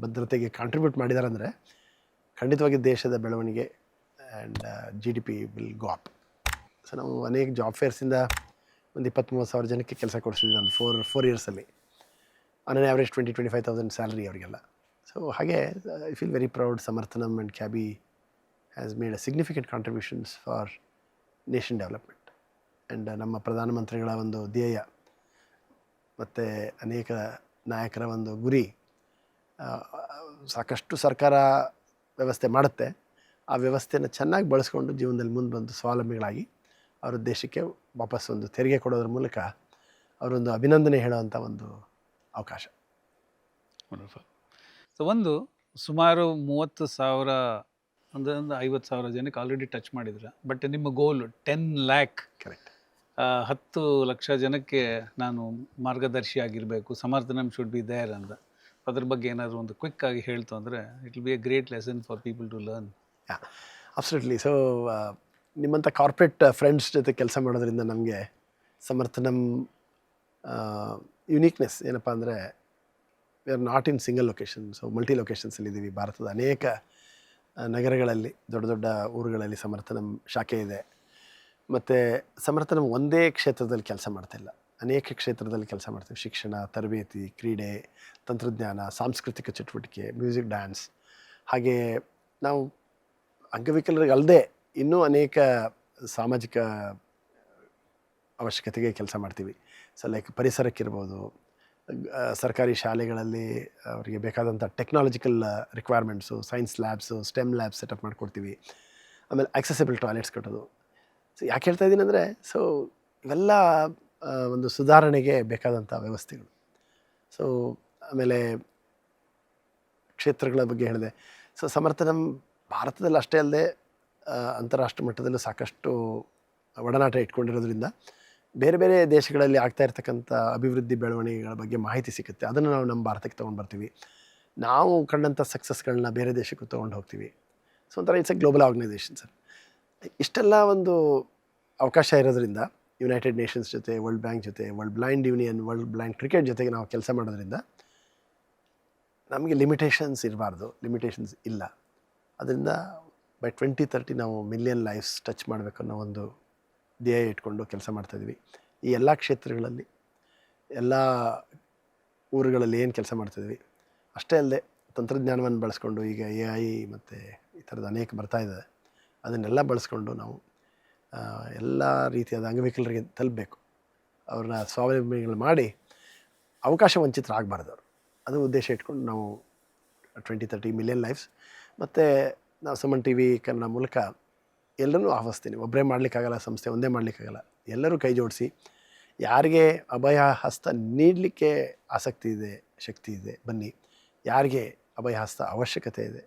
ಭದ್ರತೆಗೆ ಕಾಂಟ್ರಿಬ್ಯೂಟ್ ಮಾಡಿದ್ದಾರೆ ಅಂದರೆ ಖಂಡಿತವಾಗಿ ದೇಶದ ಬೆಳವಣಿಗೆ and GDP will go up. So ನಾವು ಅನೇಕ ಜಾಬ್ ಫೇರ್ಸಿಂದ ಒಂದು 20-30 ಸಾವಿರ ಜನಕ್ಕೆ ಕೆಲಸ ಕೊಡಿಸಿದ್ವಿ ಒಂದು ಫೋರ್ ಇಯರ್ಸಲ್ಲಿ. ಆನ್ ಆನ್ ಆ್ಯಾವ್ರೇಜ್ 20,000-25,000 ಸ್ಯಾಲ್ರಿ ಅವರಿಗೆಲ್ಲ. ಸೊ ಹಾಗೆ I feel very proud. Samarthanam and CABI has made a significant contributions for nation development. And ನಮ್ಮ ಪ್ರಧಾನಮಂತ್ರಿಗಳ ಒಂದು ಧ್ಯೇಯ ಮತ್ತು ಅನೇಕ ನಾಯಕರ ಒಂದು ಗುರಿ, ಸಾಕಷ್ಟು ಸರ್ಕಾರ ವ್ಯವಸ್ಥೆ ಮಾಡುತ್ತೆ, ಆ ವ್ಯವಸ್ಥೆಯನ್ನು ಚೆನ್ನಾಗಿ ಬಳಸ್ಕೊಂಡು ಜೀವನದಲ್ಲಿ ಮುಂದೆ ಬಂದು ಸ್ವಾವಲಂಬಿಗಳಾಗಿ ಅವರ ದೇಶಕ್ಕೆ ವಾಪಸ್ ಒಂದು ತೆರಿಗೆ ಕೊಡೋದ್ರ ಮೂಲಕ ಅವರೊಂದು ಅಭಿನಂದನೆ ಹೇಳುವಂಥ ಒಂದು ಅವಕಾಶ. ಸೊ ಒಂದು ಸುಮಾರು 30,000 ಒಂದು 50,000 ಜನಕ್ಕೆ ಆಲ್ರೆಡಿ ಟಚ್ ಮಾಡಿದ್ರ, ಬಟ್ ನಿಮ್ಮ ಗೋಲ್ 10 lakh. ಕರೆಕ್ಟ್. 10 ಲಕ್ಷ ಜನಕ್ಕೆ ನಾನು ಮಾರ್ಗದರ್ಶಿ ಆಗಿರಬೇಕು, ಸಮರ್ಥನಮ್ ಶುಡ್ ಬಿ ದೇರ್ ಅಂತ. ಅದ್ರ ಬಗ್ಗೆ ಏನಾದರೂ ಒಂದು ಕ್ವಿಕ್ ಆಗಿ ಹೇಳ್ತು ಅಂದರೆ it will be a great lesson for people to learn. Absolutely. So ನಿಮ್ಮಂಥ ಕಾರ್ಪೊರೇಟ್ ಫ್ರೆಂಡ್ಸ್ ಜೊತೆ ಕೆಲಸ ಮಾಡೋದ್ರಿಂದ ನಮಗೆ ಸಮರ್ಥನಮ್ ಯುನೀಕ್ನೆಸ್ ಏನಪ್ಪ ಅಂದರೆ, we are not in single location. So multi ಲೊಕೇಶನ್ಸಲ್ಲಿದ್ದೀವಿ. ಭಾರತದ ಅನೇಕ ನಗರಗಳಲ್ಲಿ, ದೊಡ್ಡ ದೊಡ್ಡ ಊರುಗಳಲ್ಲಿ ಸಮರ್ಥನಮ್ ಶಾಖೆ ಇದೆ. ಮತ್ತು ಸಮರ್ಥನಮ್ ಒಂದೇ ಕ್ಷೇತ್ರದಲ್ಲಿ ಕೆಲಸ ಮಾಡ್ತಾಯಿಲ್ಲ, ಅನೇಕ ಕ್ಷೇತ್ರದಲ್ಲಿ ಕೆಲಸ ಮಾಡ್ತೀವಿ. ಶಿಕ್ಷಣ, ತರಬೇತಿ, ಕ್ರೀಡೆ, ತಂತ್ರಜ್ಞಾನ, ಸಾಂಸ್ಕೃತಿಕ ಚಟುವಟಿಕೆ, ಮ್ಯೂಸಿಕ್, ಡ್ಯಾನ್ಸ್. ಹಾಗೆ ನಾವು ಅಂಗವಿಕಲರಿಗೆ ಅಲ್ಲದೆ ಇನ್ನೂ ಅನೇಕ ಸಾಮಾಜಿಕ ಅವಶ್ಯಕತೆಗೆ ಕೆಲಸ ಮಾಡ್ತೀವಿ. ಸೊ ಲೈಕ್ ಪರಿಸರಕ್ಕಿರ್ಬೋದು, ಸರ್ಕಾರಿ ಶಾಲೆಗಳಲ್ಲಿ ಅವರಿಗೆ ಬೇಕಾದಂಥ technological requirements, science labs, stem labs setup ಮಾಡಿಕೊಡ್ತೀವಿ. ಆಮೇಲೆ ಆಕ್ಸೆಸಿಬಲ್ ಟಾಯ್ಲೆಟ್ಸ್ ಕಟ್ಟೋದು. ಸೊ ಯಾಕೆ ಹೇಳ್ತಾ ಇದ್ದೀನಿ ಅಂದರೆ, ಸೊ ಇವೆಲ್ಲ ಒಂದು ಸುಧಾರಣೆಗೆ ಬೇಕಾದಂಥ ವ್ಯವಸ್ಥೆಗಳು. ಸೊ ಆಮೇಲೆ ಕ್ಷೇತ್ರಗಳ ಬಗ್ಗೆ ಹೇಳಿದೆ. ಸೊ ಸಮರ್ಥನಮ್ ಭಾರತದಲ್ಲಿ ಅಷ್ಟೇ ಅಲ್ಲದೆ ಅಂತಾರಾಷ್ಟ್ರೀಯ ಮಟ್ಟದಲ್ಲೂ ಸಾಕಷ್ಟು ಒಡನಾಟ ಇಟ್ಕೊಂಡಿರೋದ್ರಿಂದ ಬೇರೆ ಬೇರೆ ದೇಶಗಳಲ್ಲಿ ಆಗ್ತಾ ಇರ್ತಕ್ಕಂಥ ಅಭಿವೃದ್ಧಿ ಬೆಳವಣಿಗೆಗಳ ಬಗ್ಗೆ ಮಾಹಿತಿ ಸಿಗುತ್ತೆ. ಅದನ್ನು ನಾವು ನಮ್ಮ ಭಾರತಕ್ಕೆ ತೊಗೊಂಡು ಬರ್ತೀವಿ. ನಾವು ಕಂಡಂಥ ಸಕ್ಸಸ್ಗಳನ್ನ ಬೇರೆ ದೇಶಕ್ಕೂ ತೊಗೊಂಡು ಹೋಗ್ತೀವಿ. ಸೊ ಒಂಥರ it's a global organisation sir. ಇಷ್ಟೆಲ್ಲ ಒಂದು ಅವಕಾಶ ಇರೋದ್ರಿಂದ ಯುನೈಟೆಡ್ ನೇಷನ್ಸ್ ಜೊತೆ, ವರ್ಲ್ಡ್ ಬ್ಯಾಂಕ್ ಜೊತೆ, World Blind Union, World Blind Cricket ಜೊತೆಗೆ ನಾವು ಕೆಲಸ ಮಾಡೋದ್ರಿಂದ ನಮಗೆ ಲಿಮಿಟೇಷನ್ಸ್ ಇರಬಾರ್ದು, ಲಿಮಿಟೇಷನ್ಸ್ ಇಲ್ಲ. ಅದರಿಂದ ಬೈ 2030 ನಾವು 1 million ಲೈಫ್ಸ್ ಟಚ್ ಮಾಡಬೇಕು ಅನ್ನೋ ಒಂದು ಧ್ಯೇಯ ಇಟ್ಕೊಂಡು ಕೆಲಸ ಮಾಡ್ತಾಯಿದ್ವಿ. ಈ ಎಲ್ಲ ಕ್ಷೇತ್ರಗಳಲ್ಲಿ, ಎಲ್ಲ ಊರುಗಳಲ್ಲಿ ಏನು ಕೆಲಸ ಮಾಡ್ತಾಯಿದ್ವಿ. ಅಷ್ಟೇ ಅಲ್ಲದೆ ತಂತ್ರಜ್ಞಾನವನ್ನು ಬಳಸ್ಕೊಂಡು, ಈಗ AI ಮತ್ತು ಈ ಥರದ ಅನೇಕ ಬರ್ತಾ ಇದೆ, ಅದನ್ನೆಲ್ಲ ಬಳಸ್ಕೊಂಡು ನಾವು ಎಲ್ಲ ರೀತಿಯಾದ ಅಂಗವಿಕಲರಿಗೆ ತಲುಪಬೇಕು. ಅವ್ರನ್ನ ಸ್ವಾವಲಂಬಿಗಳು ಮಾಡಿ ಅವಕಾಶ ವಂಚಿತರಾಗಬಾರ್ದು ಅವರು. ಅದು ಉದ್ದೇಶ ಇಟ್ಕೊಂಡು ನಾವು 2030 1 million ಲೈಫ್ಸ್. ಮತ್ತು ನಾವು ಸುಮನ್ TV ಕನ್ನಡ ಮೂಲಕ ಎಲ್ಲರೂ ಆಹ್ವಾನಿಸ್ತೀನಿ. ಒಬ್ಬರೇ ಮಾಡಲಿಕ್ಕಾಗಲ್ಲ, ಸಂಸ್ಥೆ ಒಂದೇ ಮಾಡಲಿಕ್ಕಾಗಲ್ಲ. ಎಲ್ಲರೂ ಕೈ ಜೋಡಿಸಿ, ಯಾರಿಗೆ ಅಭಯ ಹಸ್ತ ನೀಡಲಿಕ್ಕೆ ಆಸಕ್ತಿ ಇದೆ, ಶಕ್ತಿ ಇದೆ, ಬನ್ನಿ. ಯಾರಿಗೆ ಅಭಯ ಹಸ್ತ ಅವಶ್ಯಕತೆ ಇದೆ,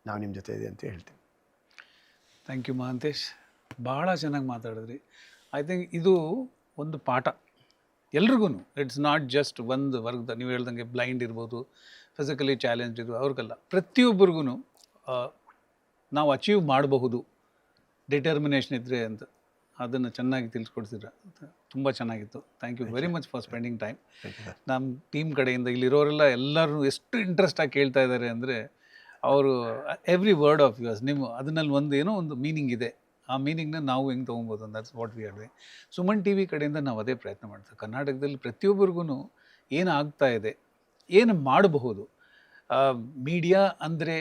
ನಾವು ನಿಮ್ಮ ಜೊತೆ ಇದೆ ಅಂತ ಹೇಳ್ತೀವಿ. ಥ್ಯಾಂಕ್ ಯು ಮಹಾಂತೇಶ್, ಭಾಳ ಚೆನ್ನಾಗಿ ಮಾತಾಡಿದ್ರಿ. ಐ ಥಿಂಕ್ ಇದು ಒಂದು ಪಾಠ ಎಲ್ರಿಗೂ. ಇಟ್ಸ್ ನಾಟ್ ಜಸ್ಟ್ ಒಂದು ವರ್ಗದ, ನೀವು ಹೇಳ್ದಂಗೆ ಬ್ಲೈಂಡ್ ಇರ್ಬೋದು, ಫಿಸಿಕಲಿ ಚಾಲೆಂಜ್ ಇರ್ಬೋದು, ಅವ್ರಿಗೆಲ್ಲ ಪ್ರತಿಯೊಬ್ಬರಿಗೂ ನಾವು ಅಚೀವ್ ಮಾಡಬಹುದು, ಡಿಟರ್ಮಿನೇಷನ್ ಇದ್ದರೆ ಅಂತ. ಅದನ್ನು ಚೆನ್ನಾಗಿ ತಿಳಿಸ್ಕೊಡ್ತಿದ್ರ, ತುಂಬ ಚೆನ್ನಾಗಿತ್ತು. Thank you very much for spending time. ನಮ್ಮ ಟೀಮ್ ಕಡೆಯಿಂದ ಇಲ್ಲಿರೋರೆಲ್ಲ ಎಲ್ಲರೂ ಎಷ್ಟು ಇಂಟ್ರೆಸ್ಟಾಗಿ ಕೇಳ್ತಾ ಇದ್ದಾರೆ ಅಂದರೆ ಅವರು ಎವ್ರಿ ವರ್ಡ್ ಆಫ್ ಯುವರ್ಸ್ ನಿಮ್ಮ ಅದರಲ್ಲಿ ಒಂದು ಏನೋ ಒಂದು ಮೀನಿಂಗ್ ಇದೆ. ಆ ಮೀನಿಂಗ್ನ ನಾವು ಹೆಂಗೆ ತೊಗೊಬೋದು that's what we are doing. Suman T V ಕಡೆಯಿಂದ ನಾವು ಅದೇ ಪ್ರಯತ್ನ ಮಾಡ್ತೀವಿ. ಕರ್ನಾಟಕದಲ್ಲಿ ಪ್ರತಿಯೊಬ್ಬರಿಗೂ ಏನು ಆಗ್ತಾ ಇದೆ, ಏನು ಮಾಡಬಹುದು. ಮೀಡಿಯಾ ಅಂದರೆ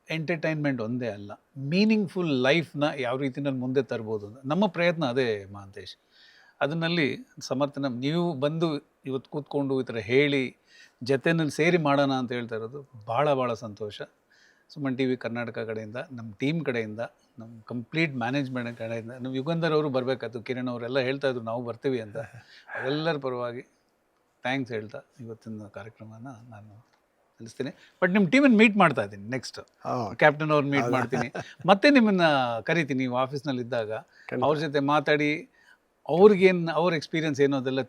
ಎಂಟರ್ಟೈನ್ಮೆಂಟ್ ಒಂದೇ ಅಲ್ಲ, ಮೀನಿಂಗ್ಫುಲ್ ಲೈಫ್ನ ಯಾವ ರೀತಿನಲ್ಲಿ ಮುಂದೆ ತರ್ಬೋದು ಅಂತ ನಮ್ಮ ಪ್ರಯತ್ನ ಅದೇ ಮಹಾಂತೇಶ್. ಅದನ್ನಲ್ಲಿ ಸಮರ್ಥನ ನೀವು ಬಂದು ಇವತ್ತು ಕೂತ್ಕೊಂಡು ಈ ಥರ ಹೇಳಿ ಜೊತೆಯಲ್ಲಿ ಸೇರಿ ಮಾಡೋಣ ಅಂತ ಹೇಳ್ತಾ ಇರೋದು ಭಾಳ ಭಾಳ ಸಂತೋಷ. ಸುಮನ್ ಟಿ ವಿ ಕರ್ನಾಟಕ ಕಡೆಯಿಂದ, ನಮ್ಮ ಟೀಮ್ ಕಡೆಯಿಂದ, ನಮ್ಮ ಕಂಪ್ಲೀಟ್ ಮ್ಯಾನೇಜ್ಮೆಂಟ್ ಕಡೆಯಿಂದ, ನಮ್ಮ ಯುಗಂಧರ್ ಅವರು ಬರಬೇಕಾಯ್ತು, ಕಿರಣ್ ಅವರೆಲ್ಲ ಹೇಳ್ತಾಯಿದ್ರು ನಾವು ಬರ್ತೀವಿ ಅಂತ. ಅವರೆಲ್ಲರ ಪರವಾಗಿ ಥ್ಯಾಂಕ್ಸ್ ಹೇಳ್ತಾ ಇವತ್ತಿನ ಕಾರ್ಯಕ್ರಮನ ನಾನು ತಿಳಿಸ್ತೀನಿ. ಬಟ್ ನಿಮ್ಮ ಟೀಮನ್ನು ಮೀಟ್ ಮಾಡ್ತಾ ಇದ್ದೀನಿ ನೆಕ್ಸ್ಟ್. ಕ್ಯಾಪ್ಟನ್ ಅವ್ರನ್ನ ಮೀಟ್ ಮಾಡ್ತೀನಿ, ಮತ್ತೆ ನಿಮ್ಮನ್ನು ಕರಿತೀನಿ ನೀವು ಆಫೀಸ್ನಲ್ಲಿ ಇದ್ದಾಗ. ಅವ್ರ ಜೊತೆ ಮಾತಾಡಿ ಅವ್ರಿಗೇನು ಅವ್ರ ಎಕ್ಸ್ಪೀರಿಯನ್ಸ್ ಏನೋ ಅದೆಲ್ಲ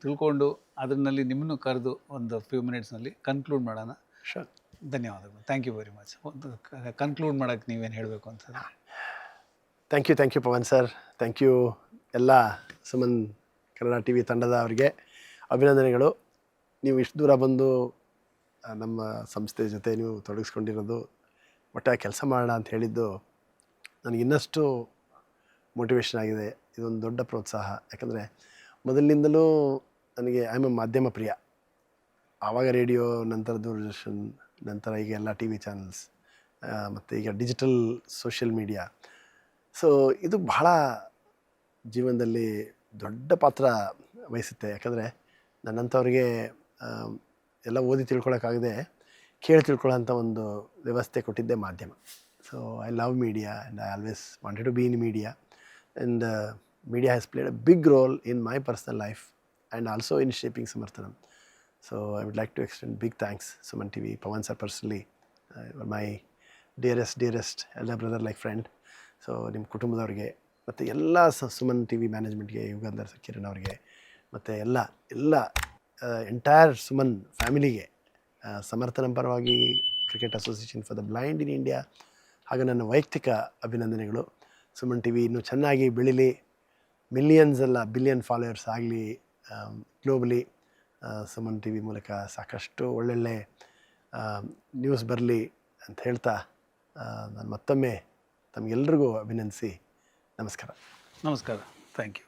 ತಿಳ್ಕೊಂಡು ಅದರಲ್ಲಿ ನಿಮ್ಮನ್ನು ಕರೆದು ಒಂದು ಫ್ಯೂ ಮಿನಿಟ್ಸ್ನಲ್ಲಿ ಕನ್ಕ್ಲೂಡ್ ಮಾಡೋಣ. ಧನ್ಯವಾದಗಳು. Thank you very much. ಒಂದು ಕನ್ಕ್ಲೂಡ್ ಮಾಡೋಕ್ಕೆ ನೀವೇನು ಹೇಳಬೇಕು ಅಂತ. Thank you Pavan sir. Thank you ಎಲ್ಲ ಸುಮನ್ ಕನ್ನಡ ಟಿ ವಿ ತಂಡದವರಿಗೆ ಅಭಿನಂದನೆಗಳು. ನೀವು ಇಷ್ಟು ದೂರ ಬಂದು ನಮ್ಮ ಸಂಸ್ಥೆ ಜೊತೆ ನೀವು ತೊಡಗಿಸ್ಕೊಂಡಿರೋದು, ಒಟ್ಟಾಗಿ ಕೆಲಸ ಮಾಡೋಣ ಅಂತ ಹೇಳಿದ್ದು ನನಗೆ ಇನ್ನಷ್ಟು ಮೋಟಿವೇಶನ್ ಆಗಿದೆ. ಇದೊಂದು ದೊಡ್ಡ ಪ್ರೋತ್ಸಾಹ. ಯಾಕಂದರೆ ಮೊದಲಿನಿಂದಲೂ ನನಗೆ ಐ ಆಮ್ ಎ ಮಾಧ್ಯಮ ಪ್ರಿಯ. ಆವಾಗ ರೇಡಿಯೋ, ನಂತರ ದೂರದರ್ಶನ್, ನಂತರ ಈಗ ಎಲ್ಲ ಟಿ ವಿ ಚಾನಲ್ಸ್, ಮತ್ತು ಈಗ ಡಿಜಿಟಲ್ ಸೋಷಿಯಲ್ ಮೀಡಿಯಾ. ಸೊ ಇದು ಬಹಳ ಜೀವನದಲ್ಲಿ ದೊಡ್ಡ ಪಾತ್ರ ವಹಿಸುತ್ತೆ. ಯಾಕಂದರೆ ನನ್ನಂಥವ್ರಿಗೆ ಎಲ್ಲ ಓದಿ ತಿಳ್ಕೊಳಕ್ಕಾಗದೆ ಕೇಳಿ ತಿಳ್ಕೊಳ್ಳೋಂಥ ಒಂದು ವ್ಯವಸ್ಥೆ ಕೊಟ್ಟಿದ್ದೆ ಮಾಧ್ಯಮ. So I love media and I always wanted to be in media, and media has played a big role in my personal life and also in shaping ಸಮರ್ಥನಂ. So I would like to extend big thanks, Suman TV, Pawan sir personally, my dearest elder brother like friend. So ನಿಮ್ಮ ಕುಟುಂಬದವ್ರಿಗೆ ಮತ್ತು ಎಲ್ಲ Suman T V ಮ್ಯಾನೇಜ್ಮೆಂಟ್ಗೆ, Yugandhar Kiran ಅವರಿಗೆ, ಮತ್ತು ಎಲ್ಲ entire Suman ಫ್ಯಾಮಿಲಿಗೆ, ಸಮರ್ಥನಂ ಪರವಾಗಿ cricket association for the blind in India ಹಾಗೂ ನನ್ನ ವೈಯಕ್ತಿಕ ಅಭಿನಂದನೆಗಳು. ಸುಮನ್ ಟಿ ವಿ ಇನ್ನೂ ಚೆನ್ನಾಗಿ ಬೆಳೀಲಿ, ಮಿಲಿಯನ್ಸ್ ಅಲ್ಲ ಬಿಲಿಯನ್ ಫಾಲೋವರ್ಸ್ ಆಗಲಿ ಗ್ಲೋಬಲಿ. ಸುಮನ್ ಟಿ ವಿ ಮೂಲಕ ಸಾಕಷ್ಟು ಒಳ್ಳೊಳ್ಳೆ ನ್ಯೂಸ್ ಬರಲಿ ಅಂತ ಹೇಳ್ತಾ ನಾನು ಮತ್ತೊಮ್ಮೆ ತಮಗೆಲ್ರಿಗೂ ಅಭಿನಂದಿಸಿ ನಮಸ್ಕಾರ. Thank you.